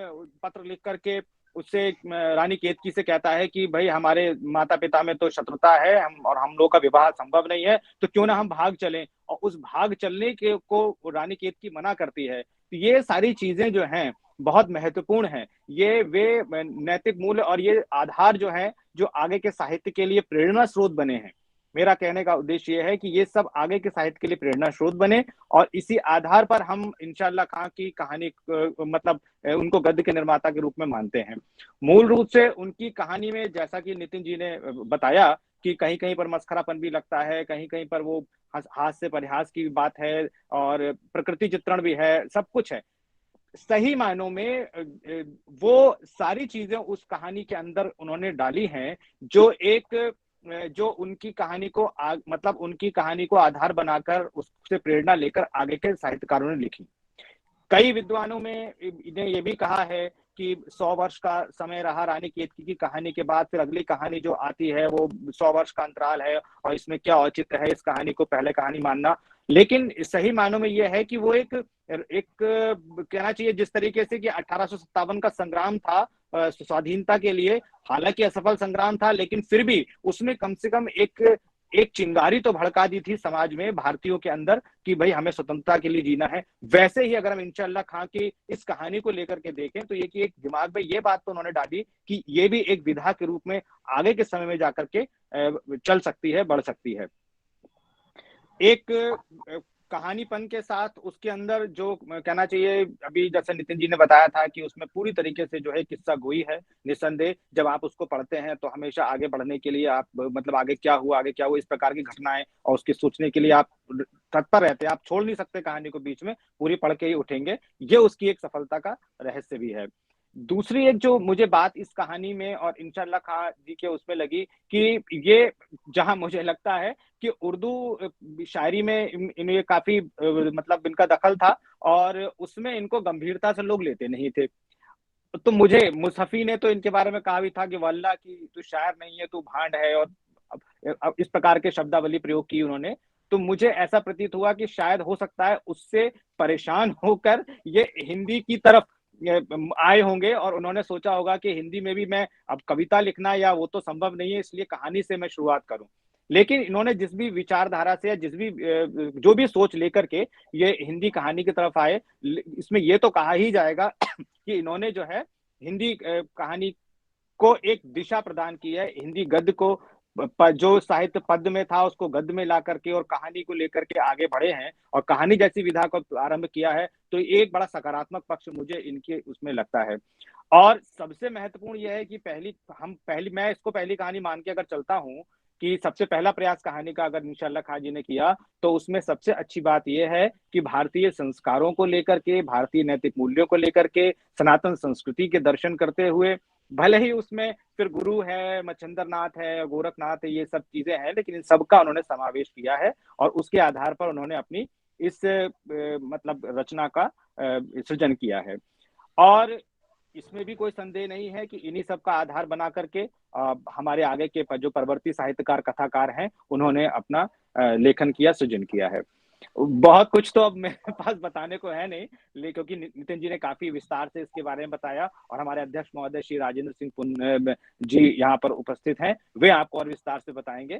पत्र लिख करके उससे रानी केतकी से कहता है कि भाई हमारे माता पिता में तो शत्रुता है, हम लोग का विवाह संभव नहीं है, तो क्यों ना हम भाग चलें, और उस भाग चलने के को रानी केतकी मना करती है। तो ये सारी चीजें जो हैं बहुत महत्वपूर्ण हैं, ये वे नैतिक मूल्य और ये आधार जो है जो आगे के साहित्य के लिए प्रेरणा स्रोत बने हैं। मेरा कहने का उद्देश्य ये है कि ये सब आगे के साहित्य के लिए प्रेरणा स्रोत बने, और इसी आधार पर हम इंशाअल्लाह खां की कहानी मतलब उनको गद्य के निर्माता के रूप में मानते हैं। मूल रूप से उनकी कहानी में जैसा कि नितिन जी ने बताया कि कहीं कहीं पर मस्खरापन भी लगता है, कहीं कहीं पर वो हास्य परिहास की बात है, और प्रकृति चित्रण भी है, सब कुछ है। सही मायनों में वो सारी चीजें उस कहानी के अंदर उन्होंने डाली हैं जो उनकी कहानी को मतलब उनकी कहानी को आधार बनाकर उससे प्रेरणा लेकर आगे के साहित्यकारों ने लिखी। कई विद्वानों में ने ये भी कहा है कि 100 वर्ष का समय रहा रानी केतकी की कहानी के बाद, फिर अगली कहानी जो आती है वो 100 वर्ष का अंतराल है, और इसमें क्या औचित्य है इस कहानी को पहले कहानी मानना। लेकिन सही मानों में यह है कि वो एक कहना चाहिए जिस तरीके से कि 1857 का संग्राम था स्वाधीनता के लिए, हालांकि असफल संग्राम था, लेकिन फिर भी उसमें कम से कम एक चिंगारी तो भड़का दी थी समाज में, भारतीयों के अंदर, कि भाई हमें स्वतंत्रता के लिए जीना है। वैसे ही अगर हम इंशाअल्लाह खां की इस कहानी को लेकर के देखें तो ये कि एक दिमाग में ये बात तो उन्होंने डाली कि ये भी एक विधा के रूप में आगे के समय में जाकर के चल सकती है, बढ़ सकती है। एक कहानीपन के साथ उसके अंदर जो कहना चाहिए, अभी जैसे नितिन जी ने बताया था कि उसमें पूरी तरीके से जो है किस्सा गोई है, निस्संदेह जब आप उसको पढ़ते हैं तो हमेशा आगे बढ़ने के लिए आप मतलब आगे क्या हुआ इस प्रकार की घटनाएं और उसके सोचने के लिए आप तत्पर रहते हैं, आप छोड़ नहीं सकते कहानी को, बीच में पूरी पढ़ के ही उठेंगे। ये उसकी एक सफलता का रहस्य भी है। दूसरी एक जो मुझे बात इस कहानी में और इंशाअल्लाह खां जी के उसमें लगी कि ये जहां मुझे लगता है कि उर्दू शायरी में इन्हें काफी मतलब इनका दखल था, और उसमें इनको गंभीरता से लोग लेते नहीं थे। तो मुझे मुसहफी ने तो इनके बारे में कहा भी था कि वल्लाह की तू शायर नहीं है, तू भांड है, और अब इस प्रकार के शब्दावली प्रयोग की उन्होंने। तो मुझे ऐसा प्रतीत हुआ कि शायद हो सकता है उससे परेशान होकर ये हिंदी की तरफ आए होंगे, और उन्होंने सोचा होगा कि हिंदी में भी मैं अब कविता लिखना या वो तो संभव नहीं है, इसलिए कहानी से मैं शुरुआत करूं। लेकिन इन्होंने जिस भी विचारधारा से या जिस भी जो भी सोच लेकर के ये हिंदी कहानी की तरफ आए, इसमें ये तो कहा ही जाएगा कि इन्होंने जो है हिंदी कहानी को एक दिशा प्रदान की है। हिंदी गद्य को जो साहित्य पद्य में था उसको गद्य में ला करके और कहानी को लेकर के आगे बढ़े हैं, और कहानी जैसी विधा को आरंभ किया है। तो एक बड़ा सकारात्मक पक्ष मुझे इनके उसमें लगता है। और सबसे महत्वपूर्ण यह है कि मैं इसको पहली कहानी मान के अगर चलता हूं कि सबसे पहला प्रयास कहानी का अगर इंशाअल्लाह खां जी ने किया, तो उसमें सबसे अच्छी बात यह है कि भारतीय संस्कारों को लेकर के, भारतीय नैतिक मूल्यों को लेकर के, सनातन संस्कृति के दर्शन करते हुए, भले ही उसमें फिर गुरु है, मच्छिंद्र नाथ है, गोरखनाथ है, ये सब चीजें हैं, लेकिन इन सबका उन्होंने समावेश किया है, और उसके आधार पर उन्होंने अपनी इस मतलब रचना का सृजन किया है। और इसमें भी कोई संदेह नहीं है कि इन्हीं सब का आधार बना करके हमारे आगे के जो परवर्ती साहित्यकार कथाकार हैं उन्होंने अपना लेखन किया, सृजन किया है। बहुत कुछ तो अब मेरे पास बताने को है नहीं, लेकिन क्योंकि नितिन जी ने काफी विस्तार से इसके बारे में बताया और हमारे अध्यक्ष महोदय श्री राजेंद्र सिंह जी यहाँ पर उपस्थित हैं, वे आपको और विस्तार से बताएंगे।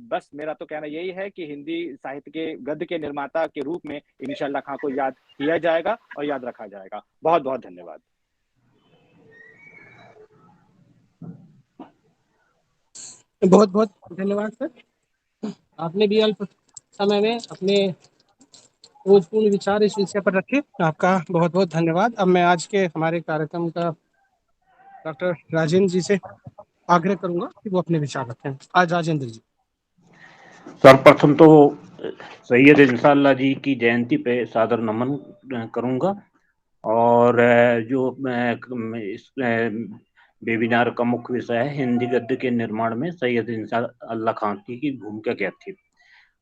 बस मेरा तो कहना यही है कि हिंदी साहित्य के गद्य के निर्माता के रूप में इंशाअल्लाह खां को याद किया जाएगा और याद रखा जाएगा। बहुत बहुत धन्यवाद। बहुत बहुत धन्यवाद सर, आपने भी अल्प समय में अपने खोजपूर्ण विचार इस विषय पर रखे, आपका बहुत बहुत धन्यवाद। अब मैं आज के हमारे कार्यक्रम का डॉक्टर राजेंद्र जी से आग्रह करूंगा कि वो अपने विचार रखें। आज राजेंद्र जी। सर्वप्रथम तो सैयद इंसाअल्लाह जी की जयंती पे सादर नमन करूंगा और जो इस वेबिनार का मुख्य विषय है हिंदी गद्य के निर्माण में सैयद इंसाअल्लाह खां की भूमिका क्या थी,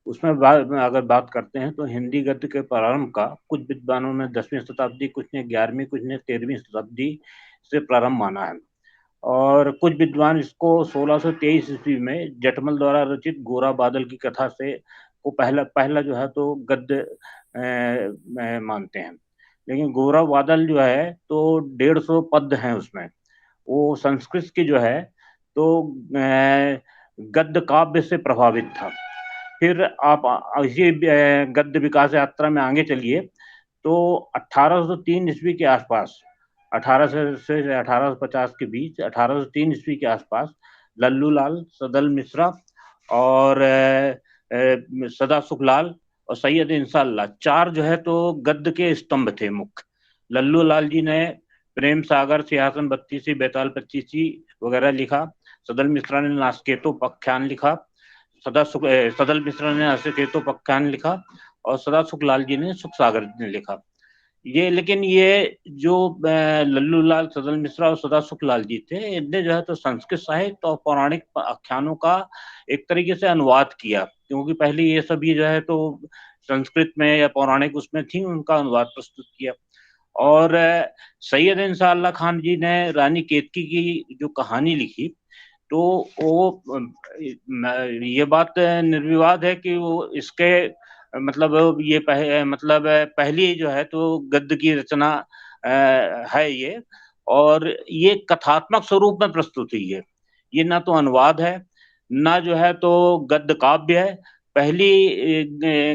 उसमें अगर बात करते हैं तो हिंदी गद्य के प्रारंभ का कुछ विद्वानों ने 10वीं शताब्दी, कुछ ने 11वीं, कुछ ने 13वीं शताब्दी से प्रारंभ माना है और कुछ विद्वान इसको 1623 ईस्वी में जटमल द्वारा रचित गोरा बादल की कथा से को पहला जो है तो गद्य मानते हैं। लेकिन गोरा बादल जो है तो 150 पद हैं उसमें, वो संस्कृत की जो है तो गद्य काव्य से प्रभावित था। फिर आप इसी गद्य विकास यात्रा में आगे चलिए तो 1803 ईस्वी के आसपास, 1800 से 1850 के बीच 1803 ईस्वी के आसपास लल्लूलाल, सदल मिश्रा और सदा सुखलाल और सैयद इंसाअल्लाह चार जो है तो गद्य के स्तंभ थे मुख्य। लल्लूलाल जी ने प्रेम सागर, सिंहासन बत्तीसी, बेताल पच्चीसी वगैरह लिखा। सदल मिश्रा ने नासकेतोपाख्यान लिखा। सदल मिश्रा ने नासकेतोपाख्यान लिखा और सदा सुखलाल जी ने सुख सागर ने लिखा। लेकिन ये जो लल्लूलाल, सदल मिश्रा और सदा सुखलाल जी थे, इनने जो है तो संस्कृत साहित्य और पौराणिक आख्यानों का एक तरीके से अनुवाद किया, क्योंकि पहले ये सभी जो है तो संस्कृत में या पौराणिक उसमें थी, उनका अनुवाद प्रस्तुत किया। और सैयद इंसाअल्लाह खान जी ने रानी केतकी की जो कहानी लिखी तो वो ये बात निर्विवाद है कि वो इसके मतलब ये पहली जो है तो गद्य की रचना है ये, और ये कथात्मक स्वरूप में प्रस्तुत हुई है। ये ना तो अनुवाद है ना जो है तो गद्य काव्य है, पहली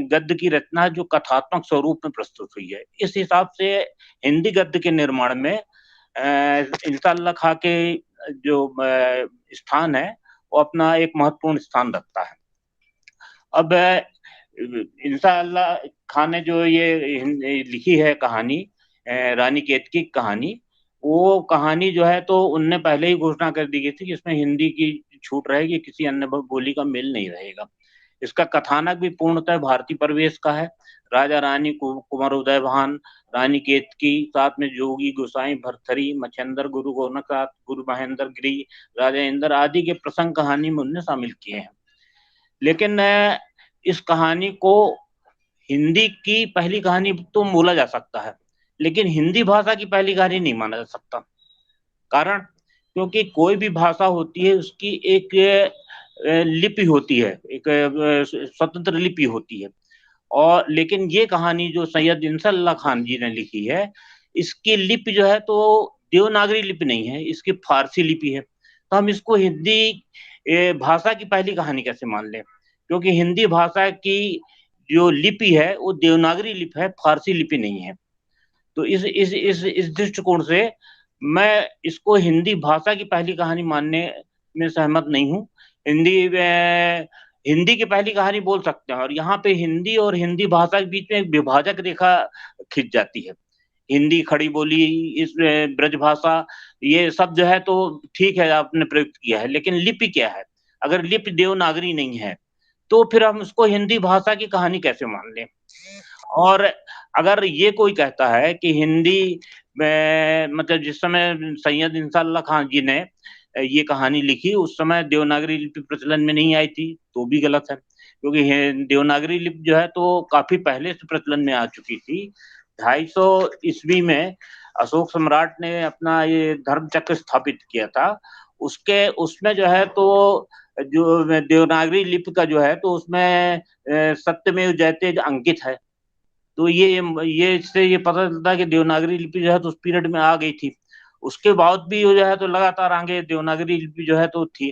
गद्य की रचना जो कथात्मक स्वरूप में प्रस्तुत हुई है। इस हिसाब से हिंदी गद्य के निर्माण में इंसाअल्लाह खां के जो स्थान है वो अपना एक महत्वपूर्ण स्थान रखता है। अब इंसाअल्लाह खां ने जो ये लिखी है कहानी, रानी केतकी की कहानी, वो कहानी जो है तो उनने पहले ही घोषणा कर दी गई थी कि इसमें हिंदी की छूट रहेगी, किसी अन्य बोली का मेल नहीं रहेगा। इसका कथानक भी पूर्णतः भारतीय परिवेश का है। राजा रानी कुंवर उदय भान, रानी केतकी, साथ में जोगी गोसाई भरथरी, मच्छिंद्र, गुरु गोरखनाथ, गुरु महेंद्र गिरी, राजा इंद्र आदि के प्रसंग कहानी में उन्होंने शामिल किए हैं। लेकिन इस कहानी को हिंदी की पहली कहानी तो बोला जा सकता है, लेकिन हिंदी भाषा की पहली कहानी नहीं माना जा सकता। कारण क्योंकि कोई भी भाषा होती है उसकी एक लिपि होती है, एक स्वतंत्र लिपि होती है, और लेकिन ये कहानी जो सैयद इंसाअल्लाह खान जी ने लिखी है, इसकी लिपि जो है तो देवनागरी लिपि नहीं है, इसकी फारसी लिपि है। तो हम इसको हिंदी भाषा की पहली कहानी कैसे मान लें, क्योंकि हिंदी भाषा की जो लिपि है वो देवनागरी लिपि है, फारसी लिपि नहीं है। तो इस दृष्टिकोण से मैं इसको हिंदी भाषा की पहली कहानी मानने में सहमत नहीं हूँ। हिंदी की पहली कहानी बोल सकते हैं, और यहाँ पे हिंदी और हिंदी भाषा के बीच में एक विभाजक रेखा खिंच जाती है। हिंदी खड़ी बोली, इस ब्रज भाषा, ये सब जो है तो ठीक है आपने प्रयुक्त किया है, लेकिन लिपि क्या है? अगर लिपि देवनागरी नहीं है तो फिर हम उसको हिंदी भाषा की कहानी कैसे मान लें? और अगर ये कोई कहता है कि हिंदी में मतलब जिस समय सैयद इंसाअल्लाह खान जी ने ये कहानी लिखी उस समय देवनागरी लिपि प्रचलन में नहीं आई थी, तो भी गलत है, क्योंकि देवनागरी लिपि जो है तो काफी पहले से प्रचलन में आ चुकी थी। 250 ईस्वी में अशोक सम्राट ने अपना ये धर्म चक्र स्थापित किया था, उसमें जो है तो जो देवनागरी लिपि का जो है तो उसमें सत्यमेव जयते अंकित है। तो ये इससे ये पता चलता है कि देवनागरी लिपि जो है तो उस पीरियड में आ गई थी। उसके बाद भी जो है तो लगातार आगे देवनागरी लिपि जो है तो थी।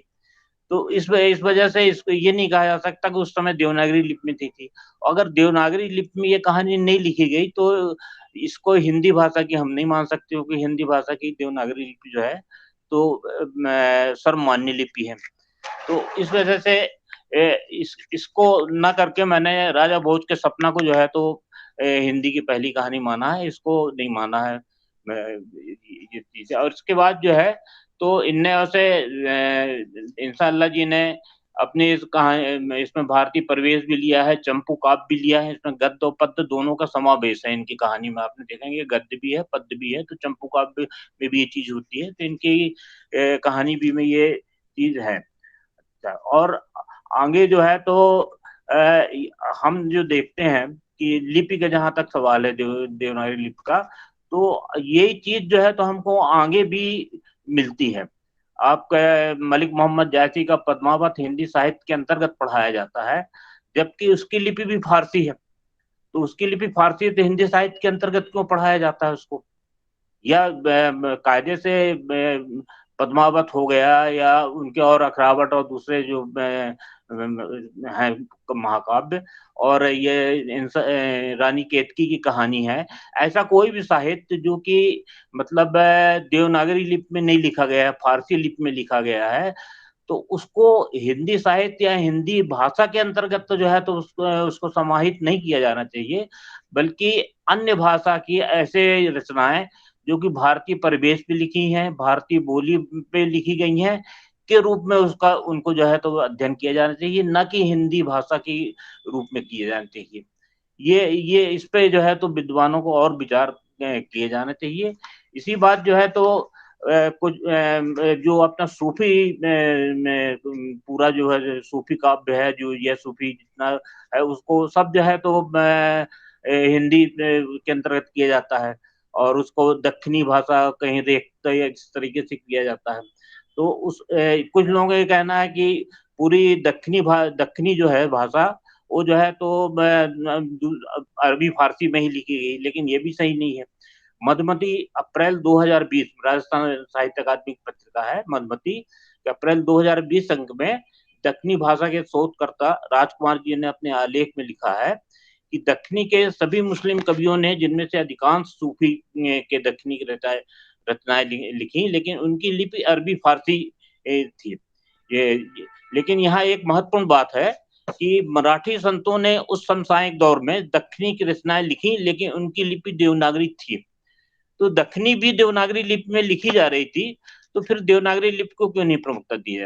तो इस वजह से इसको ये नहीं कहा जा सकता कि उस समय देवनागरी लिपि में थी। अगर देवनागरी लिपि में ये कहानी नहीं लिखी गई तो इसको हिंदी भाषा की हम नहीं मान सकते, क्योंकि हिंदी भाषा की देवनागरी लिपि जो है तो सर्वमान्य लिपि है। तो इस वजह से इसको न करके मैंने राजा भोज के सपना को जो है तो हिंदी की पहली कहानी माना है, इसको नहीं माना है ये चीज़। और इसके बाद जो है तो इनने उसे इंशाअल्लाह जी ने अपने इसमें भारतीय परिवेश भी लिया है, चंपू काव्य भी लिया है, इसमें गद्य और पद्य दोनों का समावेश है इनकी कहानी में। आपने देखेंगे गद्य भी है, पद्य भी है, तो चंपू काव्य में भी ये चीज़ होती है। तो इनकी कहानी भी में ये चीज़ है। और आगे जो है तो हम जो देखते हैं कि लिपि का जहाँ तक सवाल है देवनागरी लिपि का, तो यही चीज़ जो है तो हमको आगे भी मिलती है। आपका मलिक मोहम्मद जायसी का पद्मावत हिंदी साहित्य के अंतर्गत पढ़ाया जाता है, जबकि उसकी लिपि भी फारसी है। तो उसकी लिपि फारसी है तो हिंदी साहित्य के अंतर्गत क्यों पढ़ाया जाता है उसको? या कायदे से पद्मावत हो गया या उनके और अखरावट और दूसरे जो हैं महाकाव्य और ये रानी केतकी की कहानी है, ऐसा कोई भी साहित्य जो कि मतलब देवनागरी लिपि में नहीं लिखा गया है, फारसी लिपि में लिखा गया है, तो उसको हिंदी साहित्य या हिंदी भाषा के अंतर्गत तो जो है तो उसको समाहित नहीं किया जाना चाहिए, बल्कि अन्य भाषा की ऐसे रचनाएं जो कि भारतीय परिवेश पे लिखी हैं, भारतीय बोली पे लिखी गई हैं के रूप में उसका उनको जो है तो अध्ययन किया जाना चाहिए, न कि हिंदी भाषा की रूप में किया जाना चाहिए। ये इस पे जो है तो विद्वानों को और विचार किए जाना चाहिए। इसी बात जो है तो कुछ जो अपना सूफी में पूरा जो है सूफी काव्य है, जो ये सूफी जितना है उसको सब जो है तो हिंदी के अंतर्गत किया जाता है और उसको दक्षिणी भाषा कहीं देखते या इस तरीके से किया जाता है। तो कुछ लोगों का ये कहना है कि पूरी दक्षिणी जो है भाषा वो जो है तो अरबी फारसी में ही लिखी गई, लेकिन ये भी सही नहीं है। मधुमती अप्रैल 2020 राजस्थान साहित्य अकादमी की पत्रिका है मधुमती, अप्रैल 2020 अंक में दक्षिणी भाषा के शोधकर्ता राजकुमार जी ने अपने आलेख में लिखा है कि दक्षिणी के सभी मुस्लिम कवियों ने, जिनमें से अधिकांश सूफी के दक्षिणी की रचनाएं लिखी, लेकिन उनकी लिपि अरबी फारसी थी। लेकिन यहाँ एक महत्वपूर्ण बात है कि मराठी संतों ने उस समसामयिक दौर में दक्षिणी की रचनाएं लिखी, लेकिन उनकी लिपि देवनागरी थी। तो दक्षिणी भी देवनागरी लिपि में लिखी जा रही थी, तो फिर देवनागरी लिपि को क्यों नहीं प्रमुखता दी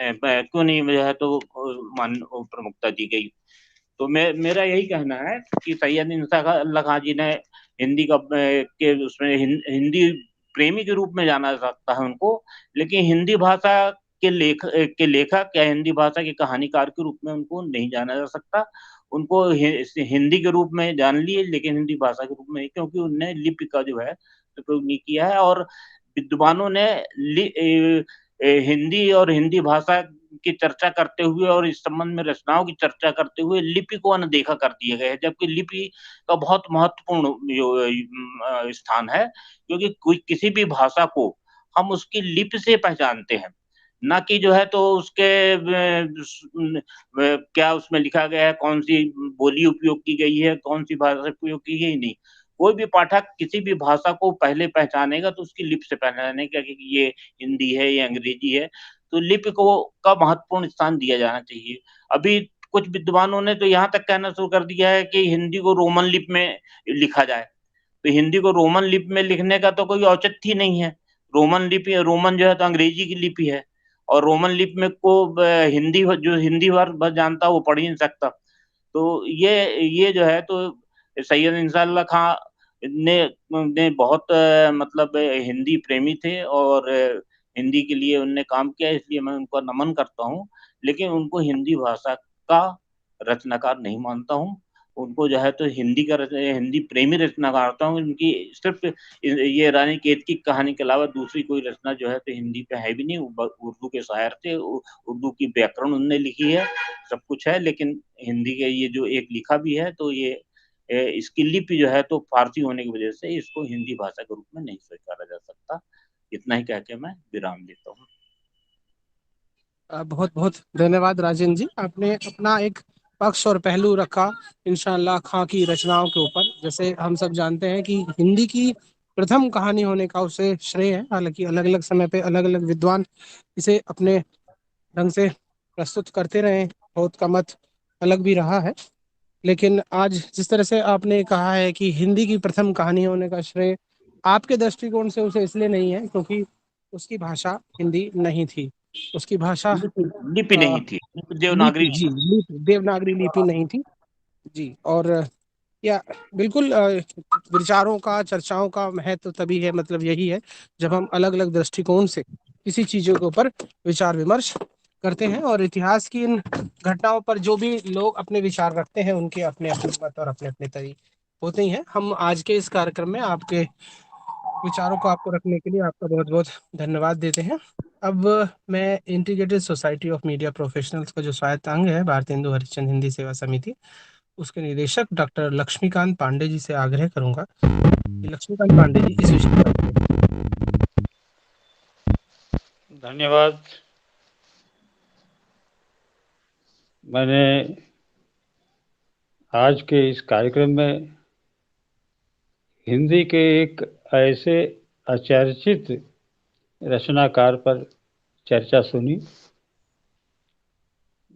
क्यों नहीं जो है तो प्रमुखता दी गई? तो मेरा यही कहना है कि सैयद इंसाअल्लाह खां जी ने हिंदी का के उसमें हिंदी प्रेमी के रूप में जाना जा सकता है उनको, लेकिन हिंदी भाषा के लेखक या हिंदी भाषा के कहानीकार के रूप में उनको नहीं जाना जा सकता। उनको हिंदी के रूप में जान लिए, लेकिन हिंदी भाषा के रूप में नहीं, क्योंकि उनने लिपि का जो है उपयोग नहीं किया है। और विद्वानों ने हिंदी और हिंदी भाषा की चर्चा करते हुए और इस संबंध में रचनाओं की चर्चा करते हुए लिपि को अनदेखा कर दिया गया है, जबकि लिपि का बहुत महत्वपूर्ण स्थान है, क्योंकि कोई किसी भी भाषा को हम उसकी लिपि से पहचानते हैं, ना कि जो है तो उसके क्या उसमें लिखा गया है, कौन सी बोली उपयोग की गई है, कौन सी भाषा उपयोग की गई, नहीं। कोई भी पाठक किसी भी भाषा को पहले पहचानेगा तो उसकी लिपि से पहचानेगा कि ये हिंदी है या अंग्रेजी है, तो लिपि को का महत्वपूर्ण स्थान दिया जाना चाहिए। अभी कुछ विद्वानों ने तो यहाँ तक कहना शुरू कर दिया है कि हिंदी को रोमन लिपि में लिखा जाए, तो हिंदी को रोमन लिपि में लिखने का तो कोई औचित्य ही नहीं है। रोमन जो है तो अंग्रेजी की लिपि है, और रोमन लिपि में को हिंदी वर्ग जानता वो पढ़ ही नहीं सकता। तो ये जो है तो सैयद इंसाअल्लाह खां ने बहुत मतलब हिंदी प्रेमी थे और हिंदी के लिए उनने काम किया, इसलिए मैं उनको नमन करता हूँ, लेकिन उनको हिंदी भाषा का रचनाकार नहीं मानता हूँ। उनको जो है तो हिंदी प्रेमी रचनाकार था, उनकी सिर्फ ये रानी केतकी कहानी के अलावा दूसरी कोई रचना जो है तो हिंदी पे है भी नहीं। उर्दू के शायर थे, उर्दू की व्याकरण उनने लिखी है, सब कुछ है, लेकिन हिंदी के ये जो एक लिखा भी है तो ये इसकी लिपि जो है तो फारसी होने की वजह से इसको हिंदी भाषा के रूप में नहीं स्वीकारा जा सकता। इतना ही कह के मैं विराम देता हूँ। बहुत बहुत धन्यवाद राजेंद्र जी, आपने अपना एक पक्ष और पहलू रखा इंशाअल्लाह खां की रचनाओं के ऊपर। जैसे हम सब जानते हैं कि हिंदी की प्रथम कहानी होने का उसे श्रेय है, हालांकि अलग अलग समय पे अलग अलग विद्वान इसे अपने ढंग से प्रस्तुत करते रहे, बहुत का मत अलग भी रहा है। लेकिन आज जिस तरह से आपने कहा है कि हिंदी की प्रथम कहानी होने का श्रेय आपके दृष्टिकोण से उसे इसलिए नहीं है क्योंकि उसकी भाषा हिंदी नहीं थी, उसकी भाषा लिपि नहीं थी, देवनागरी लिपि देवनागरी लिपि नहीं थी जी। और या बिल्कुल विचारों का, चर्चाओं का महत्व तभी है, मतलब यही है जब हम अलग अलग दृष्टिकोण से किसी चीजों के ऊपर विचार विमर्श करते हैं। और इतिहास की इन घटनाओं पर जो भी लोग अपने विचार रखते हैं उनके अपने अपने मत और अपने अपने तरीके होते ही हैं। हम आज के इस कार्यक्रम में आपके विचारों को आपको रखने के लिए आपका बहुत बहुत धन्यवाद देते हैं। अब मैं integrated society of media professionals का जो स्वायत्त अंग है भारतीय हिंदू हरिश्चंद्र हिंदी सेवा समिति, उसके निदेशक डॉक्टर लक्ष्मीकांत पांडे जी से आग्रह करूंगा कि लक्ष्मीकांत पांडे जी इस विषय पर। धन्यवाद। मैंने आज के इस कार्यक्रम में हिंदी के एक ऐसे अचर्चित रचनाकार पर चर्चा सुनी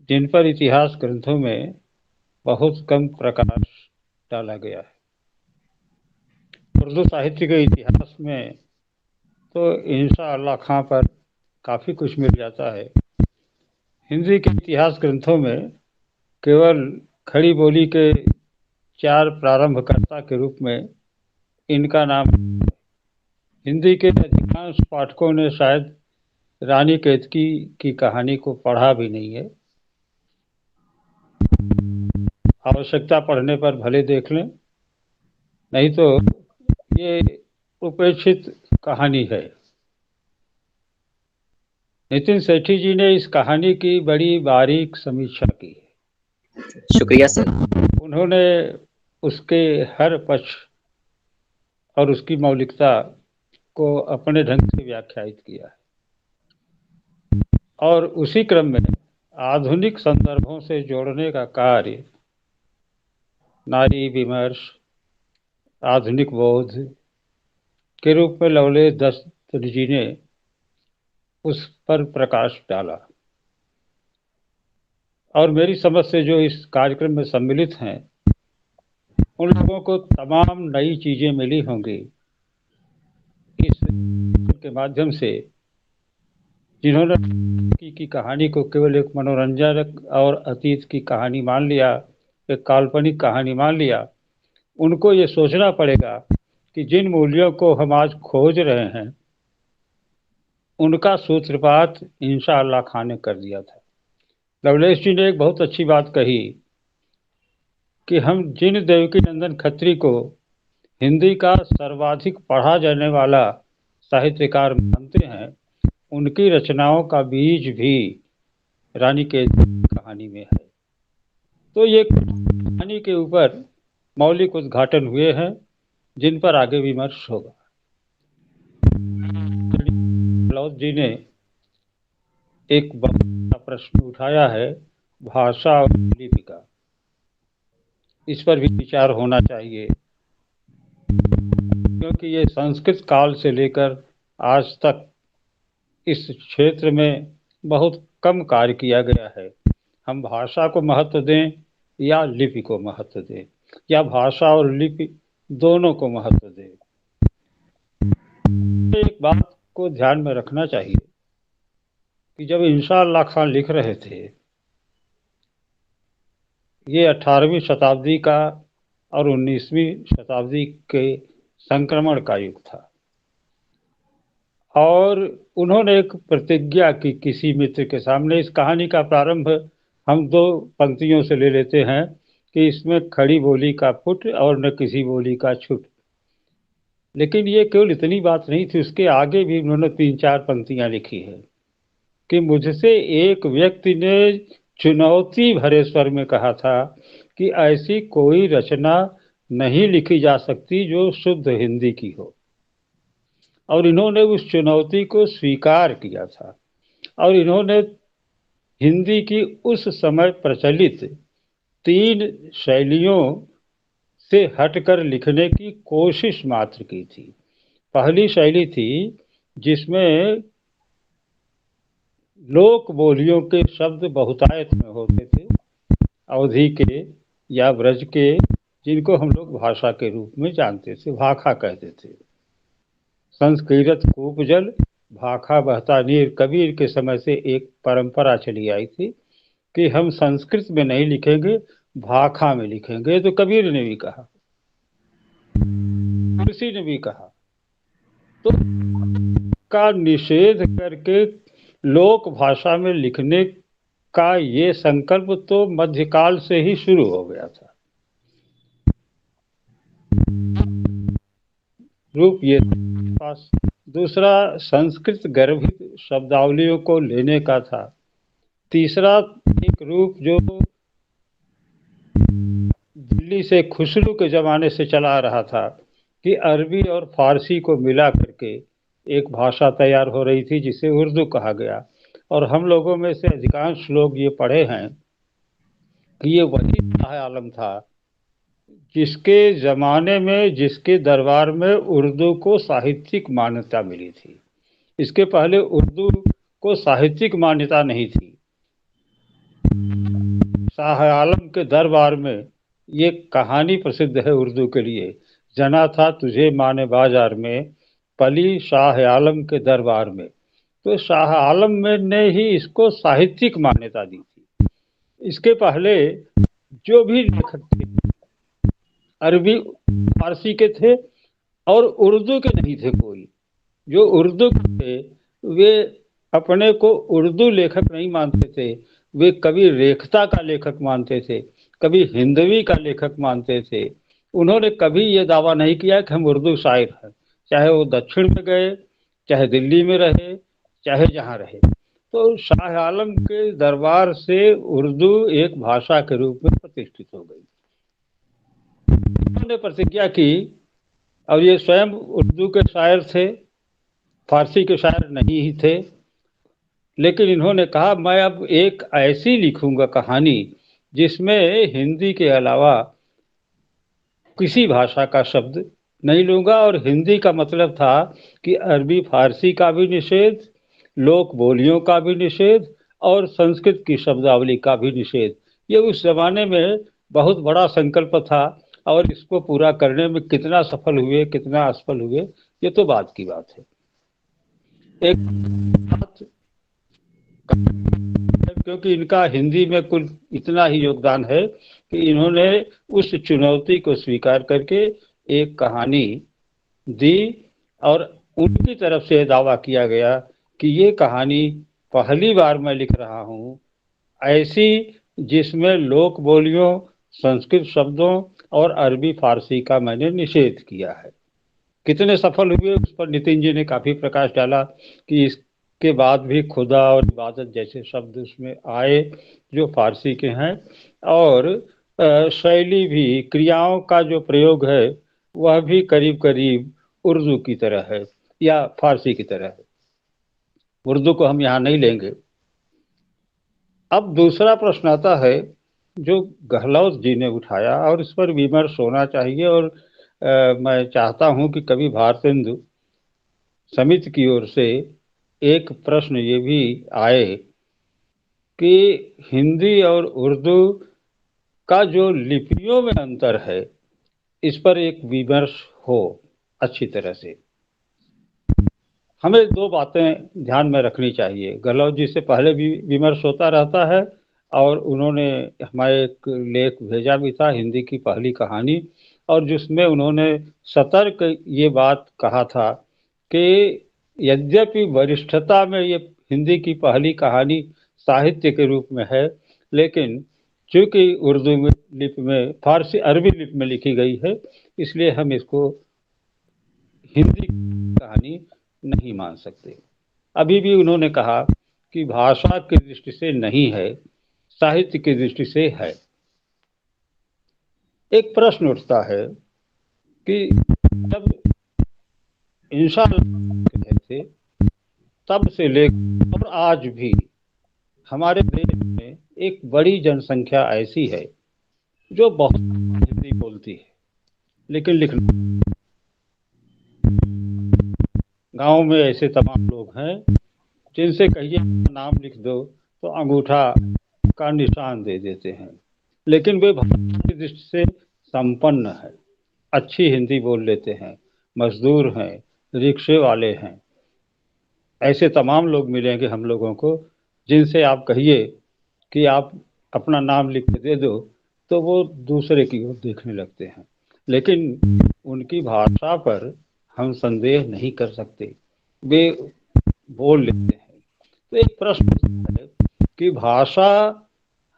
जिन पर इतिहास ग्रंथों में बहुत कम प्रकाश डाला गया है। उर्दू साहित्य के इतिहास में तो इंशाअल्लाह खां पर काफ़ी कुछ मिल जाता है। हिंदी के इतिहास ग्रंथों में केवल खड़ी बोली के 4 प्रारंभकर्ता के रूप में इनका नाम। हिंदी के अधिकांश पाठकों ने शायद रानी केतकी की कहानी को पढ़ा भी नहीं है। आवश्यकता पढ़ने पर भले देख लें, नहीं तो ये उपेक्षित कहानी है। नितिन सेठी जी ने इस कहानी की बड़ी बारीक समीक्षा की है। शुक्रिया सर। उन्होंने उसके हर पक्ष और उसकी मौलिकता को अपने ढंग से व्याख्यायित किया है और उसी क्रम में आधुनिक संदर्भों से जोड़ने का कार्य नारी विमर्श, आधुनिक बोध के रूप में लवलेश दत्त जी ने उस पर प्रकाश डाला। और मेरी समझ से जो इस कार्यक्रम में सम्मिलित हैं उन लोगों को तमाम नई चीजें मिली होंगी इस के माध्यम से, जिन्होंने की कहानी को केवल एक मनोरंजक और अतीत की कहानी मान लिया, एक काल्पनिक कहानी मान लिया। उनको ये सोचना पड़ेगा कि जिन मूल्यों को हम आज खोज रहे हैं उनका सूत्रपात इंशाअल्लाह खां ने कर दिया था। लवलेश जी ने एक बहुत अच्छी बात कही कि हम जिन देवकी नंदन खत्री को हिंदी का सर्वाधिक पढ़ा जाने वाला साहित्यकार मानते हैं, उनकी रचनाओं का बीज भी रानी के कहानी में है। तो ये कहानी के ऊपर मौलिक उद्घाटन हुए हैं जिन पर आगे विमर्श होगा। लौत जी ने एक बड़ा प्रश्न उठाया है भाषा और लिपि का, इस पर भी विचार होना चाहिए क्योंकि ये संस्कृत काल से लेकर आज तक इस क्षेत्र में बहुत कम कार्य किया गया है। हम भाषा को महत्व दें या लिपि को महत्व दें, या भाषा और लिपि दोनों को महत्व दें। एक बात को ध्यान में रखना चाहिए कि जब इंशाअल्लाह खां लिख रहे थे, ये 18वीं शताब्दी का और 19वीं शताब्दी के संक्रमण का युग था और उन्होंने एक प्रतिज्ञा की किसी मित्र के सामने। इस कहानी का प्रारंभ हम 2 पंक्तियों से ले लेते हैं कि इसमें खड़ी बोली का फुट और न किसी बोली का छुट। लेकिन ये केवल इतनी बात नहीं थी, उसके आगे भी उन्होंने 3-4 पंक्तियां लिखी है कि मुझसे एक व्यक्ति ने चुनौती भरे स्वर में कहा था कि ऐसी कोई रचना नहीं लिखी जा सकती जो शुद्ध हिंदी की हो, और इन्होंने उस चुनौती को स्वीकार किया था और इन्होंने हिंदी की उस समय प्रचलित 3 शैलियों से हटकर लिखने की कोशिश मात्र की थी। पहली शैली थी जिसमें लोक बोलियों के शब्द बहुतायत में होते थे, अवधि के या ब्रज के, जिनको हम लोग भाषा के रूप में जानते थे, भाखा कहते थे। संस्कृत कूप जल भाखा बहता नीर, कबीर के समय से एक परंपरा चली आई थी कि हम संस्कृत में नहीं लिखेंगे, भाखा में लिखेंगे। तो कबीर ने भी कहा, तुलसी ने भी कहा। तो का निषेध करके लोक भाषा में लिखने का ये संकल्प तो मध्यकाल से ही शुरू हो गया था। रूप ये पास दूसरा संस्कृत गर्भित शब्दावलियों को लेने का था। तीसरा एक रूप जो दिल्ली से खुसरू के जमाने से चला रहा था कि अरबी और फारसी को मिला करके एक भाषा तैयार हो रही थी जिसे उर्दू कहा गया। और हम लोगों में से अधिकांश लोग ये पढ़े हैं कि ये वही शाह आलम था जिसके जमाने में, जिसके दरबार में उर्दू को साहित्यिक मान्यता मिली थी। इसके पहले उर्दू को साहित्यिक मान्यता नहीं थी। शाह आलम के दरबार में ये कहानी प्रसिद्ध है उर्दू के लिए, जना था तुझे माने बाजार में, पली शाह आलम के दरबार में। तो शाह आलम में ने ही इसको साहित्यिक मान्यता दी थी। इसके पहले जो भी लेखक थे अरबी फारसी के थे और उर्दू के नहीं थे कोई। जो उर्दू के थे वे अपने को उर्दू लेखक नहीं मानते थे, वे कभी रेखता का लेखक मानते थे, कभी हिंदवी का लेखक मानते थे। उन्होंने कभी ये दावा नहीं किया कि हम उर्दू शायर हैं, चाहे वो दक्षिण में गए, चाहे दिल्ली में रहे, चाहे जहाँ रहे। तो शाह आलम के दरबार से उर्दू एक भाषा के रूप में प्रतिष्ठित हो गई। उन्होंने प्रतिज्ञा की, और ये स्वयं उर्दू के शायर थे, फारसी के शायर नहीं ही थे, लेकिन इन्होंने कहा मैं अब एक ऐसी लिखूंगा कहानी जिसमें हिंदी के अलावा किसी भाषा का शब्द नहीं लूंगा। और हिंदी का मतलब था कि अरबी फारसी का भी निषेध, लोक बोलियों का भी निषेध और संस्कृत की शब्दावली का भी निषेध। ये उस जमाने में बहुत बड़ा संकल्प था, और इसको पूरा करने में कितना सफल हुए कितना असफल हुए ये तो बात की बात है। एक बात, क्योंकि इनका हिंदी में कुल इतना ही योगदान है कि इन्होंने उस चुनौती को स्वीकार करके एक कहानी दी, और उनकी तरफ से दावा किया गया कि ये कहानी पहली बार मैं लिख रहा हूँ ऐसी जिसमें लोक बोलियों, संस्कृत शब्दों और अरबी फारसी का मैंने निषेध किया है। कितने सफल हुए उस पर नितिन जी ने काफी प्रकाश डाला कि इसके बाद भी खुदा और इबादत जैसे शब्द उसमें आए जो फारसी के हैं, और शैली भी, क्रियाओं का जो प्रयोग है वह भी करीब करीब उर्दू की तरह है या फारसी की तरह है। उर्दू को हम यहाँ नहीं लेंगे। अब दूसरा प्रश्न आता है जो गहलोत जी ने उठाया, और इस पर विमर्श होना चाहिए, और मैं चाहता हूं कि कभी भारतेंदु समिति की ओर से एक प्रश्न ये भी आए कि हिंदी और उर्दू का जो लिपियों में अंतर है इस पर एक विमर्श हो अच्छी तरह से। हमें 2 बातें ध्यान में रखनी चाहिए। गहलोत जी से पहले भी विमर्श होता रहता है, और उन्होंने हमारे एक लेख भेजा भी था, हिंदी की पहली कहानी, और जिसमें उन्होंने सतर्क ये बात कहा था कि यद्यपि वरिष्ठता में ये हिंदी की पहली कहानी साहित्य के रूप में है, लेकिन चूंकि उर्दू में लिपि में फारसी अरबी लिपि में लिखी गई है, इसलिए हम इसको हिंदी कहानी नहीं मान सकते। अभी भी उन्होंने कहा कि भाषा की दृष्टि से नहीं है, साहित्य की दृष्टि से है। एक प्रश्न उठता है कि जब इंशाअल्लाह थे तब से लेकर और आज भी हमारे देश में एक बड़ी जनसंख्या ऐसी है जो बहुत हिंदी बोलती है, लेकिन लिखना, गांव में ऐसे तमाम लोग हैं जिनसे कहिए नाम लिख दो तो अंगूठा का निशान दे देते हैं, लेकिन वे भाषा की दृष्टि से संपन्न है, अच्छी हिंदी बोल लेते हैं, मजदूर हैं, रिक्शे वाले हैं। ऐसे तमाम लोग मिलेंगे हम लोगों को जिनसे आप कहिए कि आप अपना नाम लिख के दे दो तो वो दूसरे की ओर देखने लगते हैं, लेकिन उनकी भाषा पर हम संदेह नहीं कर सकते, वे बोल लेते हैं। तो एक प्रश्न है कि भाषा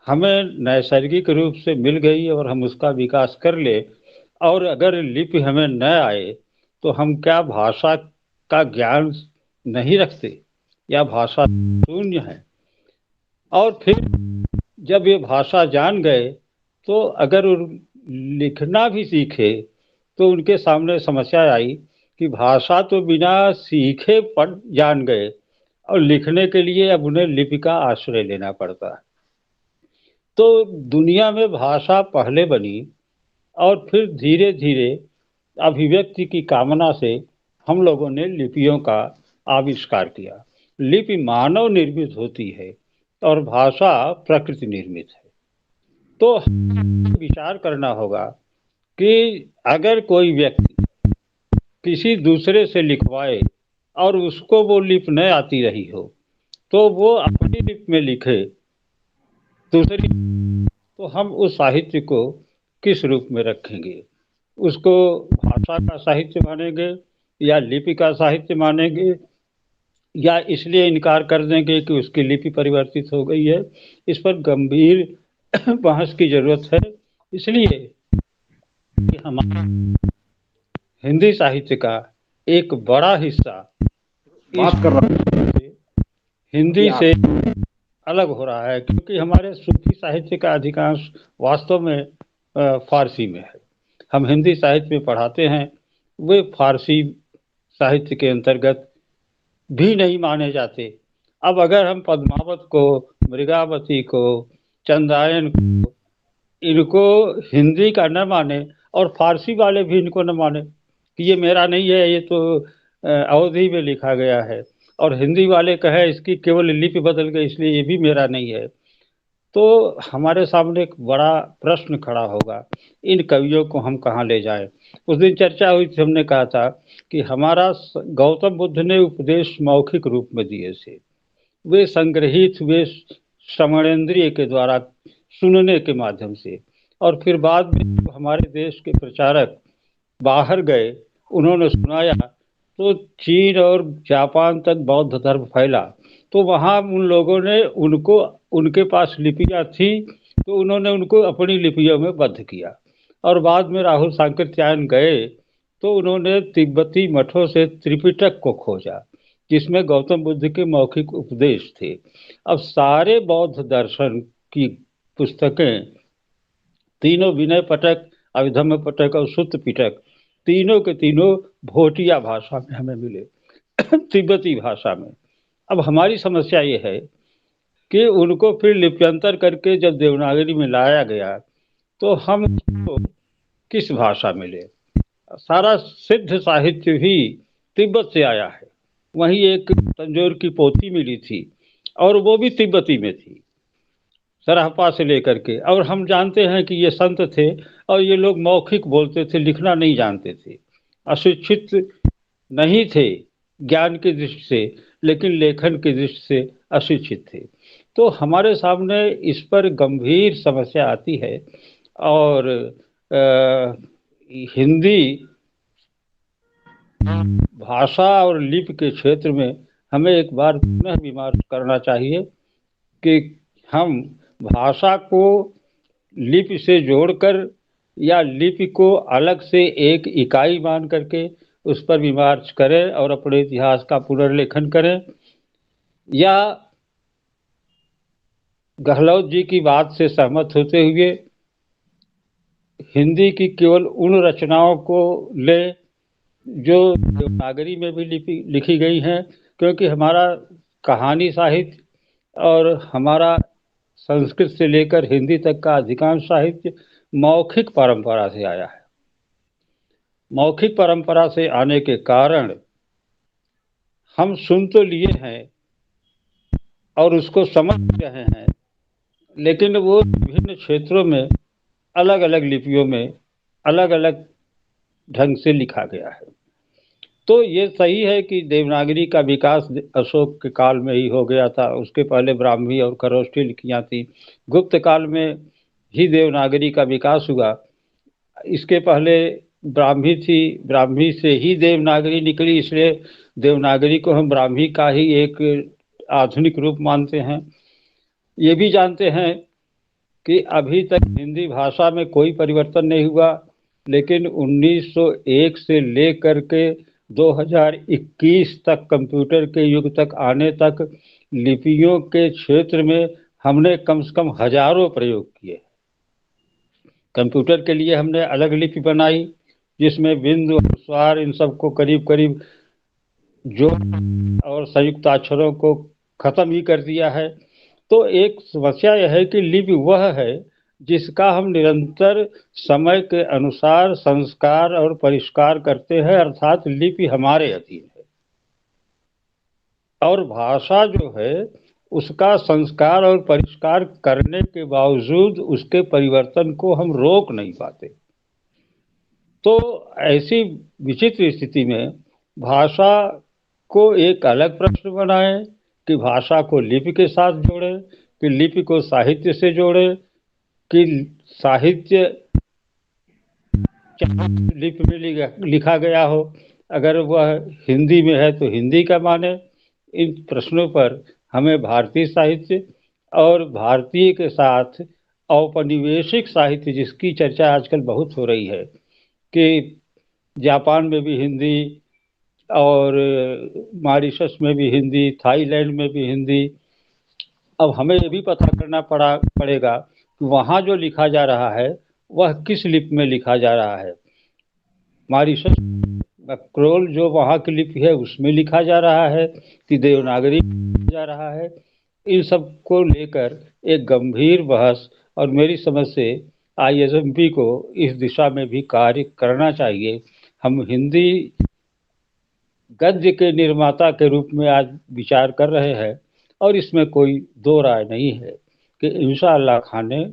हमें नैसर्गिक रूप से मिल गई और हम उसका विकास कर ले, और अगर लिपि हमें न आए तो हम क्या भाषा का ज्ञान नहीं रखते या भाषा शून्य है? और फिर जब ये भाषा जान गए तो अगर लिखना भी सीखे तो उनके सामने समस्या आई कि भाषा तो बिना सीखे पढ़ जान गए और लिखने के लिए अब उन्हें लिपि का आश्रय लेना पड़ता है। तो दुनिया में भाषा पहले बनी और फिर धीरे धीरे अभिव्यक्ति की कामना से हम लोगों ने लिपियों का आविष्कार किया। लिपि मानव निर्मित होती है और भाषा प्रकृति निर्मित है। तो विचार करना होगा कि अगर कोई व्यक्ति किसी दूसरे से लिखवाए और उसको वो लिपि न आती रही हो तो वो अपनी लिपि में लिखे दूसरी, तो हम उस साहित्य को किस रूप में रखेंगे? उसको भाषा का साहित्य मानेंगे या लिपि का साहित्य मानेंगे, या इसलिए इनकार कर देंगे कि उसकी लिपि परिवर्तित हो गई है? इस पर गंभीर बहस की जरूरत है, इसलिए कि हमारा हिंदी साहित्य का एक बड़ा हिस्सा बात कर रहा हूँ हिंदी से अलग हो रहा है, क्योंकि हमारे सूफी साहित्य का अधिकांश वास्तव में फारसी में है। हम हिंदी साहित्य में पढ़ाते हैं, वे फारसी साहित्य के अंतर्गत भी नहीं माने जाते। अब अगर हम पद्मावत को, मृगावती को, चंद्रायन को, इनको हिंदी का न माने और फारसी वाले भी इनको न माने कि ये मेरा नहीं है, ये तो अवधी में लिखा गया है, और हिंदी वाले कहे इसकी केवल लिपि बदल गई इसलिए ये भी मेरा नहीं है, तो हमारे सामने एक बड़ा प्रश्न खड़ा होगा, इन कवियों को हम कहाँ ले जाएं? उस दिन चर्चा हुई थी, हमने कहा था कि हमारा गौतम बुद्ध ने उपदेश मौखिक रूप में दिए थे, वे संग्रहित हुए श्रवणेंद्रिय के द्वारा सुनने के माध्यम से, और फिर बाद में हमारे देश के प्रचारक बाहर गए, उन्होंने सुनाया तो चीन और जापान तक बौद्ध धर्म फैला, तो वहाँ उन लोगों ने उनको, उनके पास लिपियाँ थी तो उन्होंने उनको अपनी लिपियों में बद्ध किया, और बाद में राहुल सांकृत्यायन गए तो उन्होंने तिब्बती मठों से त्रिपिटक को खोजा जिसमें गौतम बुद्ध के मौखिक उपदेश थे। अब सारे बौद्ध दर्शन की पुस्तकें, तीनों विनय पटक, अभिधम्म पटक और सुत्त पिटक, तीनों के तीनों भोटिया भाषा में हमें मिले, तिब्बती भाषा में। अब हमारी समस्या ये है कि उनको फिर लिप्यंतर करके जब देवनागरी में लाया गया तो हम किस भाषा में ले? सारा सिद्ध साहित्य भी तिब्बत से आया है। वहीं एक तंजौर की पोथी मिली थी और वो भी तिब्बती में थी, सरहपा से लेकर के, और हम जानते हैं कि ये संत थे और ये लोग मौखिक बोलते थे, लिखना नहीं जानते थे, अशिक्षित नहीं थे ज्ञान की दृष्टि से, लेकिन लेखन की दृष्टि से अशिक्षित थे। तो हमारे सामने इस पर गंभीर समस्या आती है, और हिंदी भाषा और लिपि के क्षेत्र में हमें एक बार पुनः विमर्श करना चाहिए कि हम भाषा को लिपि से जोड़कर या लिपि को अलग से एक इकाई मान करके उस पर विमर्श करें और अपने इतिहास का पुनर्लेखन करें, या गहलोत जी की बात से सहमत होते हुए हिंदी की केवल उन रचनाओं को ले जो देवनागरी में भी लिखी गई हैं, क्योंकि हमारा कहानी साहित्य और हमारा संस्कृत से लेकर हिंदी तक का अधिकांश साहित्य मौखिक परंपरा से आया है। मौखिक परंपरा से आने के कारण हम सुन तो लिए हैं और उसको समझ रहे हैं, लेकिन वो विभिन्न क्षेत्रों में अलग अलग लिपियों में अलग अलग ढंग से लिखा गया है। तो ये सही है कि देवनागरी का विकास अशोक के काल में ही हो गया था, उसके पहले ब्राह्मी और खरोष्ठी लिपियां थी। गुप्त काल में ही देवनागरी का विकास हुआ, इसके पहले ब्राह्मी थी, ब्राह्मी से ही देवनागरी निकली, इसलिए देवनागरी को हम ब्राह्मी का ही एक आधुनिक रूप मानते हैं। ये भी जानते हैं कि अभी तक हिंदी भाषा में कोई परिवर्तन नहीं हुआ, लेकिन 1901 से लेकर के 2021 तक, कंप्यूटर के युग तक आने तक, लिपियों के क्षेत्र में हमने कम से कम हजारों प्रयोग किए। कंप्यूटर के लिए हमने अलग लिपि बनाई जिसमें बिंदु और स्वर इन सबको करीब करीब जोड़ और संयुक्त अक्षरों को खत्म ही कर दिया है। तो एक समस्या यह है कि लिपि वह है जिसका हम निरंतर समय के अनुसार संस्कार और परिष्कार करते हैं, अर्थात लिपि हमारे अधीन है। और भाषा जो है उसका संस्कार और परिष्कार करने के बावजूद उसके परिवर्तन को हम रोक नहीं पाते। तो ऐसी विचित्र स्थिति में भाषा को एक अलग प्रश्न बनाएं कि भाषा को लिपि के साथ जोड़ें, कि लिपि को साहित्य से जोड़ें, कि साहित्य लिपि में लिखा गया हो, अगर वह हिंदी में है तो हिंदी का माने। इन प्रश्नों पर हमें भारतीय साहित्य और भारतीय के साथ औपनिवेशिक साहित्य, जिसकी चर्चा आजकल बहुत हो रही है कि जापान में भी हिंदी और मॉरिशस में भी हिंदी, थाईलैंड में भी हिंदी, अब हमें ये भी पता करना पड़ेगा कि वहाँ जो लिखा जा रहा है वह किस लिपि में लिखा जा रहा है। मॉरिशस क्रोल जो वहाँ की लिपि है उसमें लिखा जा रहा है कि देवनागरी जा रहा है। इन सब को लेकर एक गंभीर बहस, और मेरी समझ से ISMP को इस दिशा में भी कार्य करना चाहिए। हम हिंदी गद्य के निर्माता के रूप में आज विचार कर रहे हैं और इसमें कोई दो राय नहीं है कि इंशाअल्लाह खान ने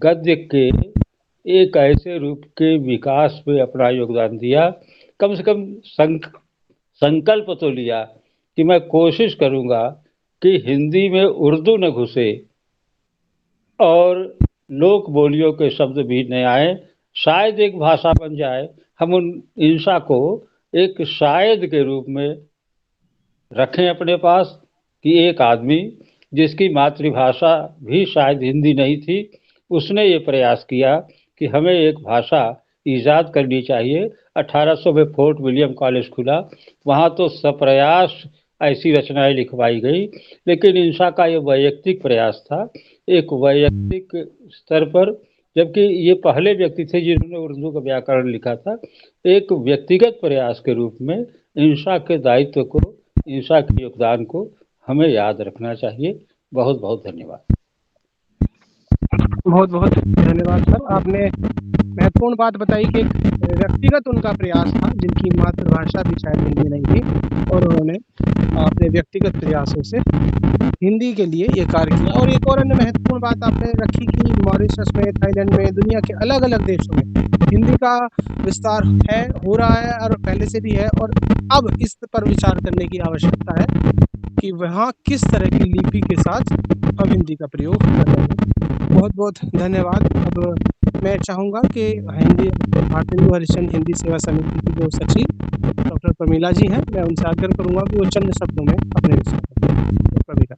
गद्य के एक ऐसे रूप के विकास में अपना योगदान दिया। कम से कम संकल्प तो लिया कि मैं कोशिश करूंगा कि हिंदी में उर्दू न घुसे और लोक बोलियों के शब्द भी न आए, शायद एक भाषा बन जाए। हम उन इंशा को एक शायद के रूप में रखें अपने पास कि एक आदमी जिसकी मातृभाषा भी शायद हिंदी नहीं थी, उसने ये प्रयास किया कि हमें एक भाषा ईजाद करनी चाहिए। 1800 में फोर्ट विलियम कॉलेज खुला, वहाँ तो सप्रयास ऐसी रचनाएं लिखवाई गई, लेकिन इंशा का ये वैयक्तिक प्रयास था, एक वैयक्तिक स्तर पर, जबकि ये पहले व्यक्ति थे जिन्होंने उर्दू का व्याकरण लिखा था। एक व्यक्तिगत प्रयास के रूप में इंशा के दायित्व को, इंशा के योगदान को हमें याद रखना चाहिए। बहुत बहुत धन्यवाद। बहुत बहुत धन्यवाद सर। आपने महत्वपूर्ण बात बताई कि व्यक्तिगत उनका प्रयास था, जिनकी मातृभाषा भी शायद हिंदी नहीं थी, और उन्होंने अपने व्यक्तिगत प्रयासों से हिंदी के लिए ये कार्य किया। और एक और अन्य महत्वपूर्ण बात आपने रखी कि मॉरिशस में, थाईलैंड में, दुनिया के अलग अलग देशों में हिंदी का विस्तार है, हो रहा है और पहले से भी है, और अब इस पर विचार करने की आवश्यकता है कि वहाँ किस तरह की लिपि के साथ हम हिंदी का प्रयोग कर रहे हैं। बहुत बहुत धन्यवाद। अब मैं चाहूँगा कि भारतीय हिंदू हरिश्चंद्र हिंदी सेवा समिति की जो सचिव डॉक्टर प्रमीला जी हैं, मैं उनसे आग्रह करूँगा कि वो चंद शब्दों में अपने विचार प्रमीला।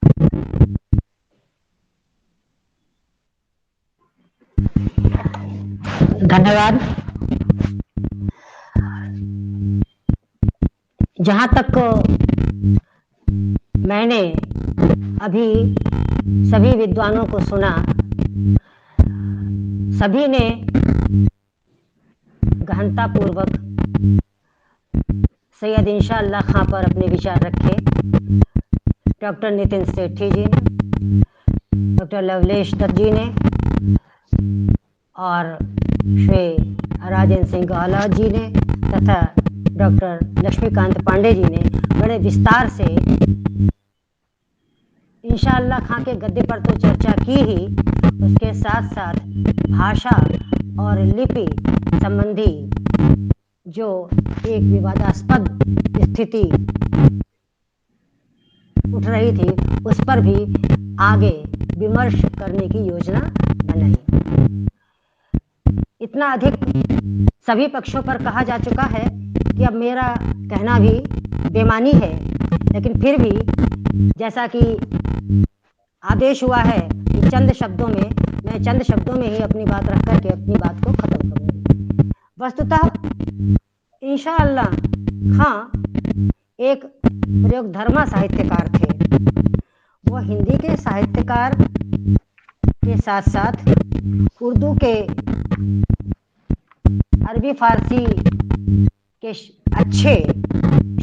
धन्यवाद। जहां तक मैंने अभी सभी विद्वानों को सुना, सभी ने गहनतापूर्वक सैयद इंशाअल्लाह खां पर अपने विचार रखे। डॉक्टर नितिन सेठी जी ने, डॉक्टर लवलेश दत्त जी ने और श्री राजेंद्र सिंह गहलोत जी ने तथा डॉक्टर लक्ष्मीकांत पांडे जी ने बड़े विस्तार से इंशाअल्लाह खां के गद्दे पर तो चर्चा की ही, उसके साथ साथ भाषा और लिपि संबंधी जो एक विवादास्पद स्थिति उठ रही थी उस पर भी आगे विमर्श करने की योजना बनाई। इतना अधिक सभी पक्षों पर कहा जा चुका है कि अब मेरा कहना भी बेमानी है, लेकिन फिर भी जैसा कि आदेश हुआ है कि चंद शब्दों में ही अपनी बात रख करके अपनी बात को खत्म करूंगी। वस्तुतः इंशाअल्लाह खां एक प्रयोगधर्मा साहित्यकार थे। वो हिंदी के साहित्यकार के साथ साथ उर्दू के, अरबी फारसी के अच्छे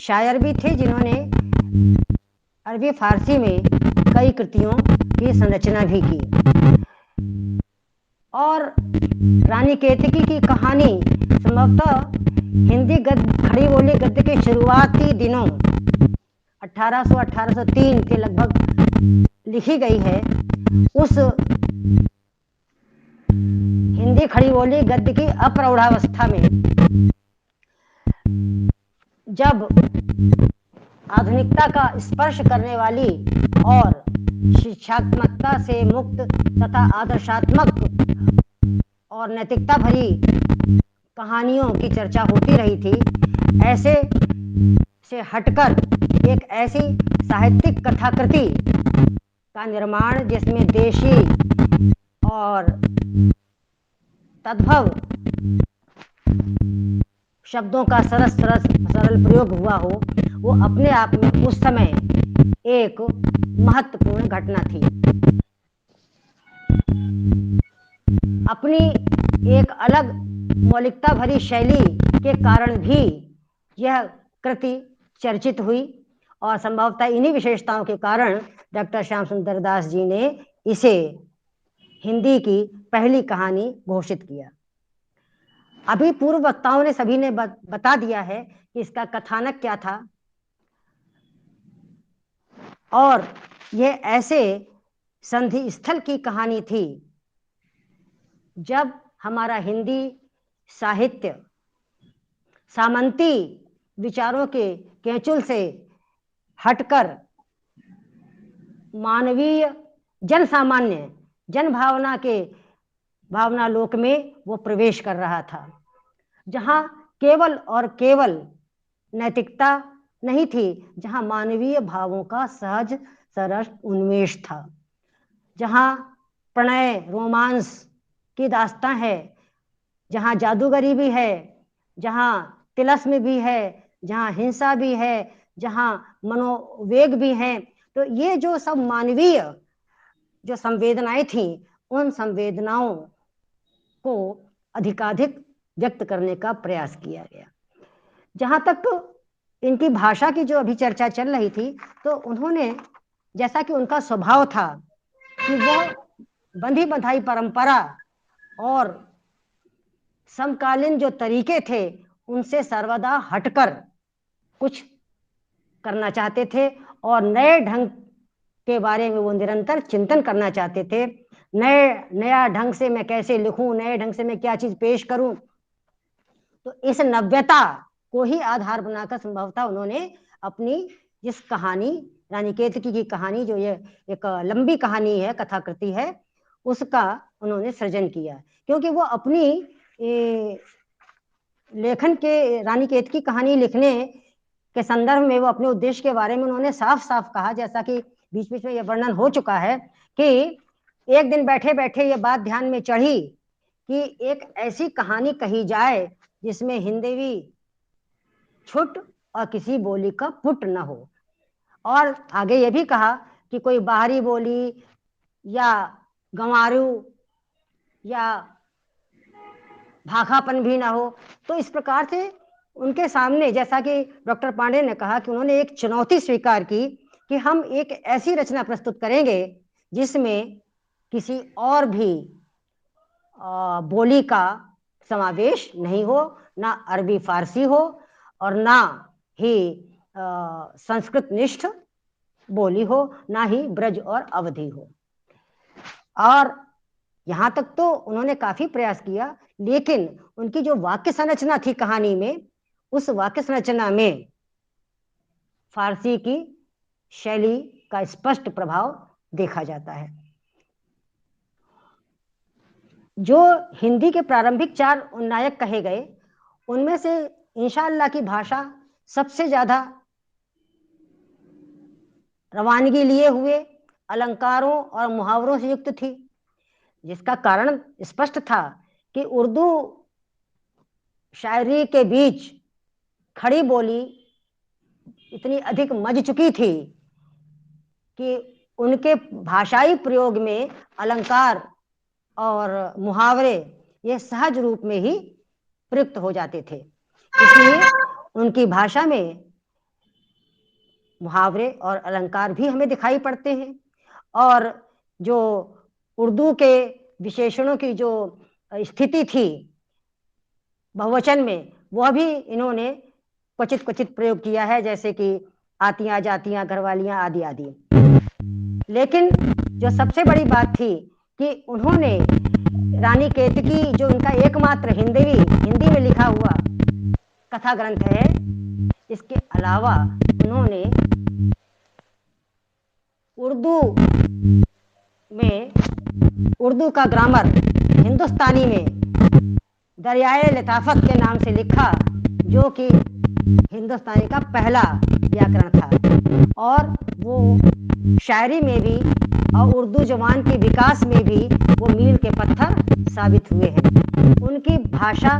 शायर भी थे, जिन्होंने अरबी फारसी में कई कृतियों की संरचना भी की। और रानी केतकी की कहानी संभवतः हिंदी खड़ी बोली गद्य के शुरुआती दिनों 1803 के लगभग लिखी गई है। उस हिंदी खड़ी बोली गद्य की अप्रौढ़ावस्था में, जब आधुनिकता का स्पर्श करने वाली और शिक्षात्मकता से मुक्त तथा आदर्शात्मक और नैतिकता भरी कहानियों की चर्चा होती रही थी, ऐसे से हटकर एक ऐसी साहित्यिक कथाकृति का निर्माण जिसमें देशी और तद्भव शब्दों का सरल प्रयोग हुआ हो, वो अपने आप में उस समय एक महत्वपूर्ण घटना थी। अपनी एक अलग मौलिकता भरी शैली के कारण भी यह कृति चर्चित हुई और संभवतः इन्हीं विशेषताओं के कारण डॉक्टर श्याम सुंदर दास जी ने इसे हिंदी की पहली कहानी घोषित किया। अभी पूर्व वक्ताओं ने सभी ने बता दिया है कि इसका कथानक क्या था, और यह ऐसे संधि स्थल की कहानी थी जब हमारा हिंदी साहित्य सामंती विचारों के केंचुल से हटकर मानवीय जनसामान्य जन भावना के भावना लोक में वो प्रवेश कर रहा था, जहां केवल और केवल नैतिकता नहीं थी, जहां मानवीय भावों का सहज सरल उन्मेष था, जहां प्रणय रोमांस की दास्तां है, जहां जादूगरी भी है, जहां तिलस्म भी है, जहां हिंसा भी है, जहां मनोवेग भी है। तो ये जो सब मानवीय जो संवेदनाएं थी, उन संवेदनाओं को अधिकाधिक व्यक्त करने का प्रयास किया गया। जहां तक इनकी भाषा की जो अभी चर्चा चल रही थी, तो उन्होंने, जैसा कि उनका स्वभाव था कि वो बंधी बंधाई परंपरा और समकालीन जो तरीके थे उनसे सर्वदा हटकर कुछ करना चाहते थे और नए ढंग के बारे में वो निरंतर चिंतन करना चाहते थे। नया ढंग से मैं कैसे लिखूं, नए ढंग से मैं क्या चीज पेश करूं। तो इस नव्यता को ही आधार बनाकर संभवतः उन्होंने अपनी जिस कहानी रानी केतकी की कहानी, जो ये एक लंबी कहानी है, कथाकृति है, उसका उन्होंने सृजन किया। क्योंकि वो अपनी लेखन के रानी केतकी कहानी लिखने के संदर्भ में वो अपने उद्देश्य के बारे में उन्होंने साफ साफ कहा, जैसा कि बीच बीच में यह वर्णन हो चुका है कि एक दिन बैठे बैठे ये बात ध्यान में चढ़ी कि एक ऐसी कहानी कही जाए जिसमें हिंदवी छुट और किसी बोली का पुट न हो। और आगे ये भी कहा कि कोई बाहरी बोली या गंवारू या भाखापन भी ना हो। तो इस प्रकार से उनके सामने, जैसा कि डॉक्टर पांडे ने कहा, कि उन्होंने एक चुनौती स्वीकार की कि हम एक ऐसी रचना प्रस्तुत करेंगे जिसमें किसी और भी बोली का समावेश नहीं हो, ना अरबी फारसी हो और ना ही संस्कृत निष्ठ बोली हो, ना ही ब्रज और अवधि हो। और यहां तक तो उन्होंने काफी प्रयास किया, लेकिन उनकी जो वाक्य संरचना थी कहानी में, उस वाक्य संरचना में फारसी की शैली का स्पष्ट प्रभाव देखा जाता है। जो हिंदी के प्रारंभिक 4 उन्नायक कहे गए, उनमें से इंशाअल्लाह की भाषा सबसे ज्यादा रवानगी लिए हुए अलंकारों और मुहावरों से युक्त थी, जिसका कारण स्पष्ट था कि उर्दू शायरी के बीच खड़ी बोली इतनी अधिक मज चुकी थी कि उनके भाषाई प्रयोग में अलंकार और मुहावरे ये सहज रूप में ही प्रयुक्त हो जाते थे। इसलिए उनकी भाषा में मुहावरे और अलंकार भी हमें दिखाई पड़ते हैं। और जो उर्दू के विशेषणों की जो स्थिति थी बहुवचन में, वह भी इन्होंने क्वचित क्वचित प्रयोग किया है, जैसे कि आतियां जातियां घरवालियां आदि आदि। लेकिन जो सबसे बड़ी बात थी कि उन्होंने रानी केतकी, जो उनका एकमात्र हिंदी में लिखा हुआ कथा ग्रंथ है, इसके अलावा उन्होंने उर्दू का ग्रामर हिंदुस्तानी में दरियाए लताफत के नाम से लिखा, जो कि हिंदुस्तानी का पहला व्याकरण था। और वो शायरी में भी और उर्दू जबान के विकास में भी वो मील के पत्थर साबित हुए हैं। उनकी भाषा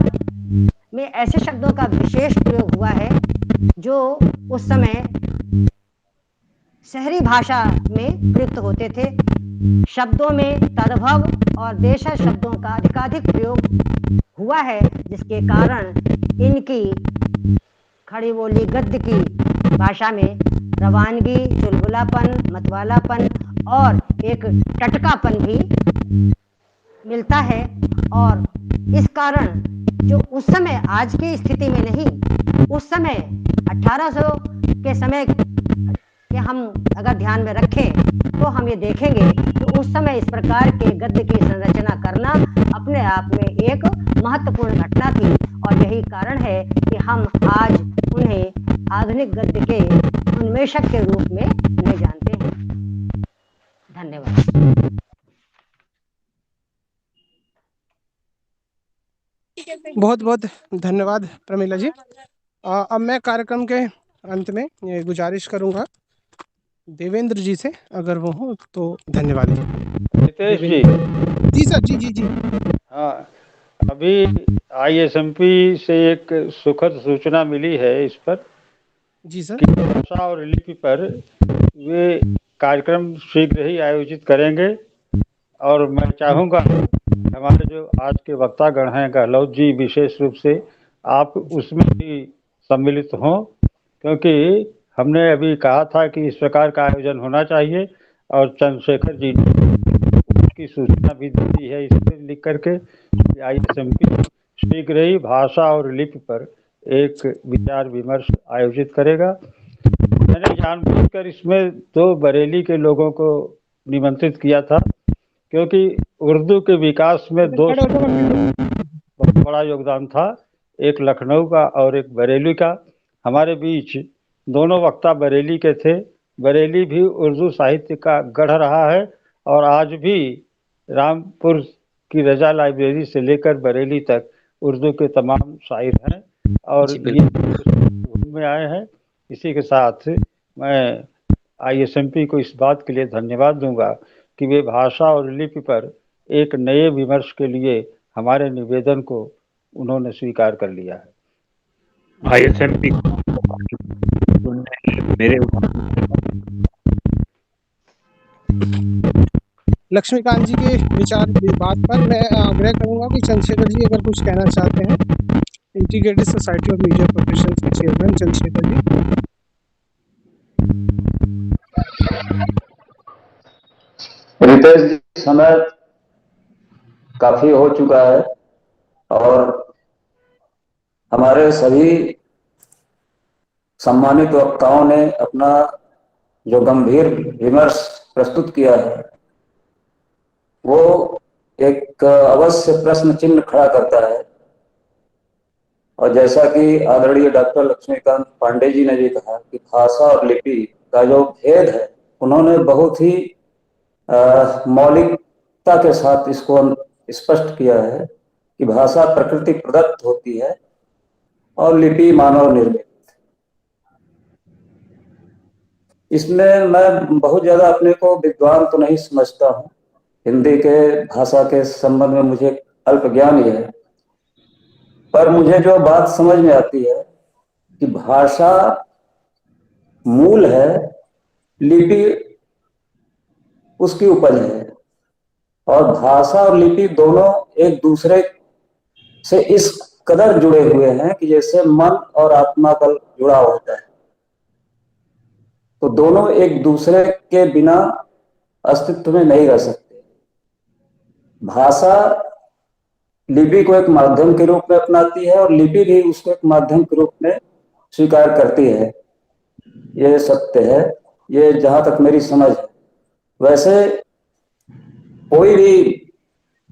में ऐसे शब्दों का विशेष प्रयोग हुआ है जो उस समय शहरी भाषा में प्रयुक्त होते थे। शब्दों में तद्भव और देशज शब्दों का अधिकाधिक प्रयोग हुआ है, जिसके कारण इनकी खड़ी बोली गद्य की भाषा में रवानगी, चुलबुलापन, मतवालापन और एक टटकापन भी मिलता है। और इस कारण जो उस समय, आज की स्थिति में नहीं, उस समय 1800 के समय के हम अगर ध्यान में रखें तो हम ये देखेंगे कि उस समय इस प्रकार के गद्य की संरचना करना अपने आप में एक महत्वपूर्ण घटना थी। और यही कारण है कि हम आज उन्हें आधुनिक गद्य के उन्मेषक के रूप में नहीं जानते हैं। धन्यवाद। बहुत बहुत धन्यवाद प्रमीला जी। अब मैं कार्यक्रम के अंत में ये गुजारिश करूंगा देवेंद्र जी से, अगर वो हो तो। धन्यवाद नितेश जी। जी सर, जी जी जी। हाँ, अभी ISMP से एक सुखद सूचना मिली है इस पर जी सर, कि भाषा और लिपि पर वे कार्यक्रम शीघ्र ही आयोजित करेंगे। और मैं चाहूँगा हमारे जो आज के वक्तागण हैं गहलोत जी, विशेष रूप से आप उसमें भी सम्मिलित हों, क्योंकि हमने अभी कहा था कि इस प्रकार का आयोजन होना चाहिए और चंद्रशेखर जी ने उसकी सूचना भी दी है इस पर लिख करके कि ISMP शीघ्र ही भाषा और लिपि पर एक विचार विमर्श आयोजित करेगा। मैंने जानबूझकर इसमें 2 बरेली के लोगों को निमंत्रित किया था, क्योंकि उर्दू के विकास में 2 बहुत बड़ा योगदान था, एक लखनऊ का और एक बरेली का। हमारे बीच दोनों वक्ता बरेली के थे। बरेली भी उर्दू साहित्य का गढ़ रहा है और आज भी रामपुर की रजा लाइब्रेरी से लेकर बरेली तक उर्दू के तमाम शायर हैं और ये में आए हैं। इसी के साथ मैं ISMP को इस बात के लिए धन्यवाद दूंगा कि वे भाषा और लिपि पर एक नए विमर्श के लिए हमारे निवेदन को उन्होंने स्वीकार कर लिया है। ISMP मेरे लक्ष्मीकांत जी के विचार बात पर मैं आग्रह करूंगा कि चंद्रशेखर जी अगर कुछ कहना चाहते हैं, integrated society of media professionals के चेयरमैन चंद्रशेखर जी। रितेश जी, समय काफी हो चुका है और हमारे सभी सम्मानित वक्ताओं ने अपना जो गंभीर विमर्श प्रस्तुत किया है वो एक अवश्य प्रश्न चिन्ह खड़ा करता है। और जैसा कि आदरणीय डॉक्टर लक्ष्मीकांत पांडे जी ने भी कहा कि भाषा और लिपि का जो भेद है, उन्होंने बहुत ही मौलिकता के साथ इसको स्पष्ट किया है कि भाषा प्रकृति प्रदत्त होती है और लिपि मानव निर्मित। इसमें मैं बहुत ज्यादा अपने को विद्वान तो नहीं समझता हूँ, हिंदी के भाषा के संबंध में मुझे अल्प ज्ञान ही है, पर मुझे जो बात समझ में आती है कि भाषा मूल है, लिपि उसकी उपज है, और भाषा और लिपि दोनों एक दूसरे से इस कदर जुड़े हुए हैं कि जैसे मन और आत्मा का जुड़ाव होता है, तो दोनों एक दूसरे के बिना अस्तित्व में नहीं रह सकते। भाषा लिपि को एक माध्यम के रूप में अपनाती है और लिपि भी उसको एक माध्यम के रूप में स्वीकार करती है। ये सत्य है, ये जहां तक मेरी समझ है। वैसे कोई भी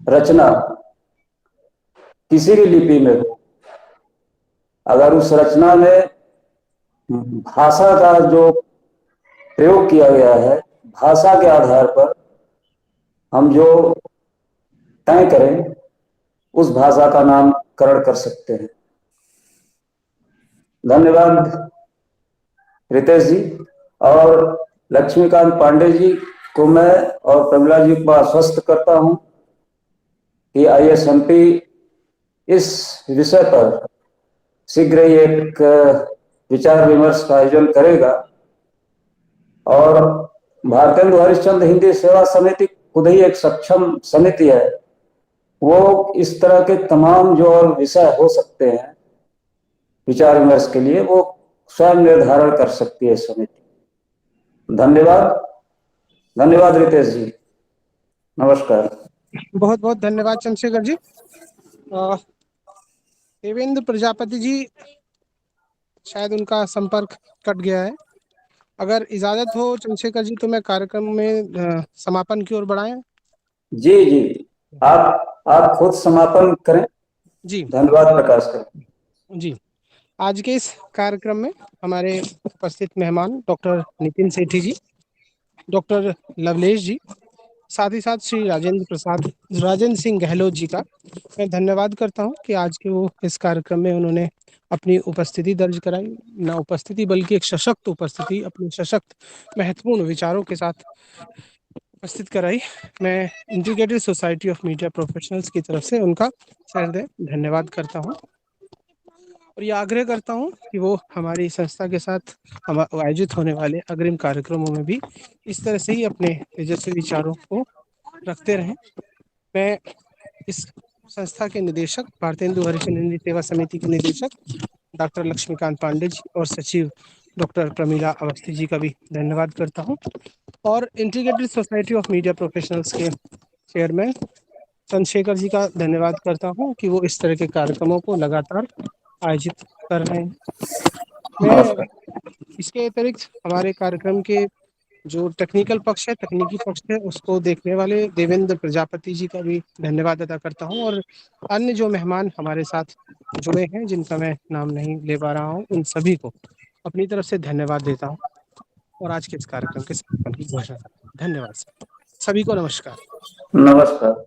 रचना किसी भी लिपि में हो, अगर उस रचना में भाषा का जो प्रयोग किया गया है, भाषा के आधार पर हम जो तय करें उस भाषा का नामकरण कर सकते हैं। धन्यवाद रितेश जी। और लक्ष्मीकांत पांडे जी को मैं और प्रमिला जी को आश्वस्त करता हूं कि ISMP इस विषय पर शीघ्र ही एक विचार विमर्श का आयोजन करेगा और भारतेंदु हरिश्चंद्र हिंदी सेवा समिति खुद ही एक सक्षम समिति है। वो इस तरह के तमाम जो और विषय हो सकते हैं विचार विमर्श के लिए, वो स्वयं निर्धारण कर सकती है समिति। धन्यवाद। धन्यवाद रितेश जी, नमस्कार। बहुत बहुत धन्यवाद चंद्रशेखर जी। देवेंद्र प्रजापति जी, शायद उनका संपर्क कट गया है। अगर इजाजत हो चंद्रशेखर जी तो मैं कार्यक्रम में समापन की ओर बढ़ाएं। जी जी, आप खुद समापन करें। जी धन्यवाद प्रकाश करें। जी। आज के इस कार्यक्रम में हमारे उपस्थित मेहमान डॉक्टर नितिन सेठी जी, डॉक्टर लवलेश जी, साथ ही साथ श्री राजेंद्र सिंह गहलोत जी का मैं धन्यवाद करता हूं कि आज के वो इस कार्यक्रम में उन्होंने अपनी उपस्थिति दर्ज कराई। ना उपस्थिति बल्कि एक सशक्त उपस्थिति, अपने सशक्त महत्वपूर्ण विचारों के साथ उपस्थित कराई। मैं integrated society of media professionals की तरफ से उनका सहृदय धन्यवाद करता हूं और ये आग्रह करता हूं कि वो हमारी संस्था के साथ आयोजित होने वाले अग्रिम कार्यक्रमों में भी इस तरह से ही अपने तेजस्वी विचारों को रखते रहें। मैं इस संस्था के निदेशक, भारतेंदु हरिश्चंद्र हिंदी सेवा समिति के निदेशक डॉक्टर लक्ष्मीकांत पांडे जी और सचिव डॉक्टर प्रमिला अवस्थी जी का भी धन्यवाद करता हूं और integrated society of media professionals के चेयरमैन चंद्रशेखर जी का धन्यवाद करता हूं कि वो इस तरह के कार्यक्रमों को लगातार आयोजित कर रहे हैं। मैं इसके अतिरिक्त हमारे कार्यक्रम के जो तकनीकी पक्ष है उसको देखने वाले देवेंद्र प्रजापति जी का भी धन्यवाद अदा करता हूं और अन्य जो मेहमान हमारे साथ जुड़े हैं जिनका मैं नाम नहीं ले पा रहा हूं, उन सभी को अपनी तरफ से धन्यवाद देता हूं और आज के इस कार्यक्रम के समापन की घोषणा करता हूं। धन्यवाद सभी को। नमस्कार। नमस्कार।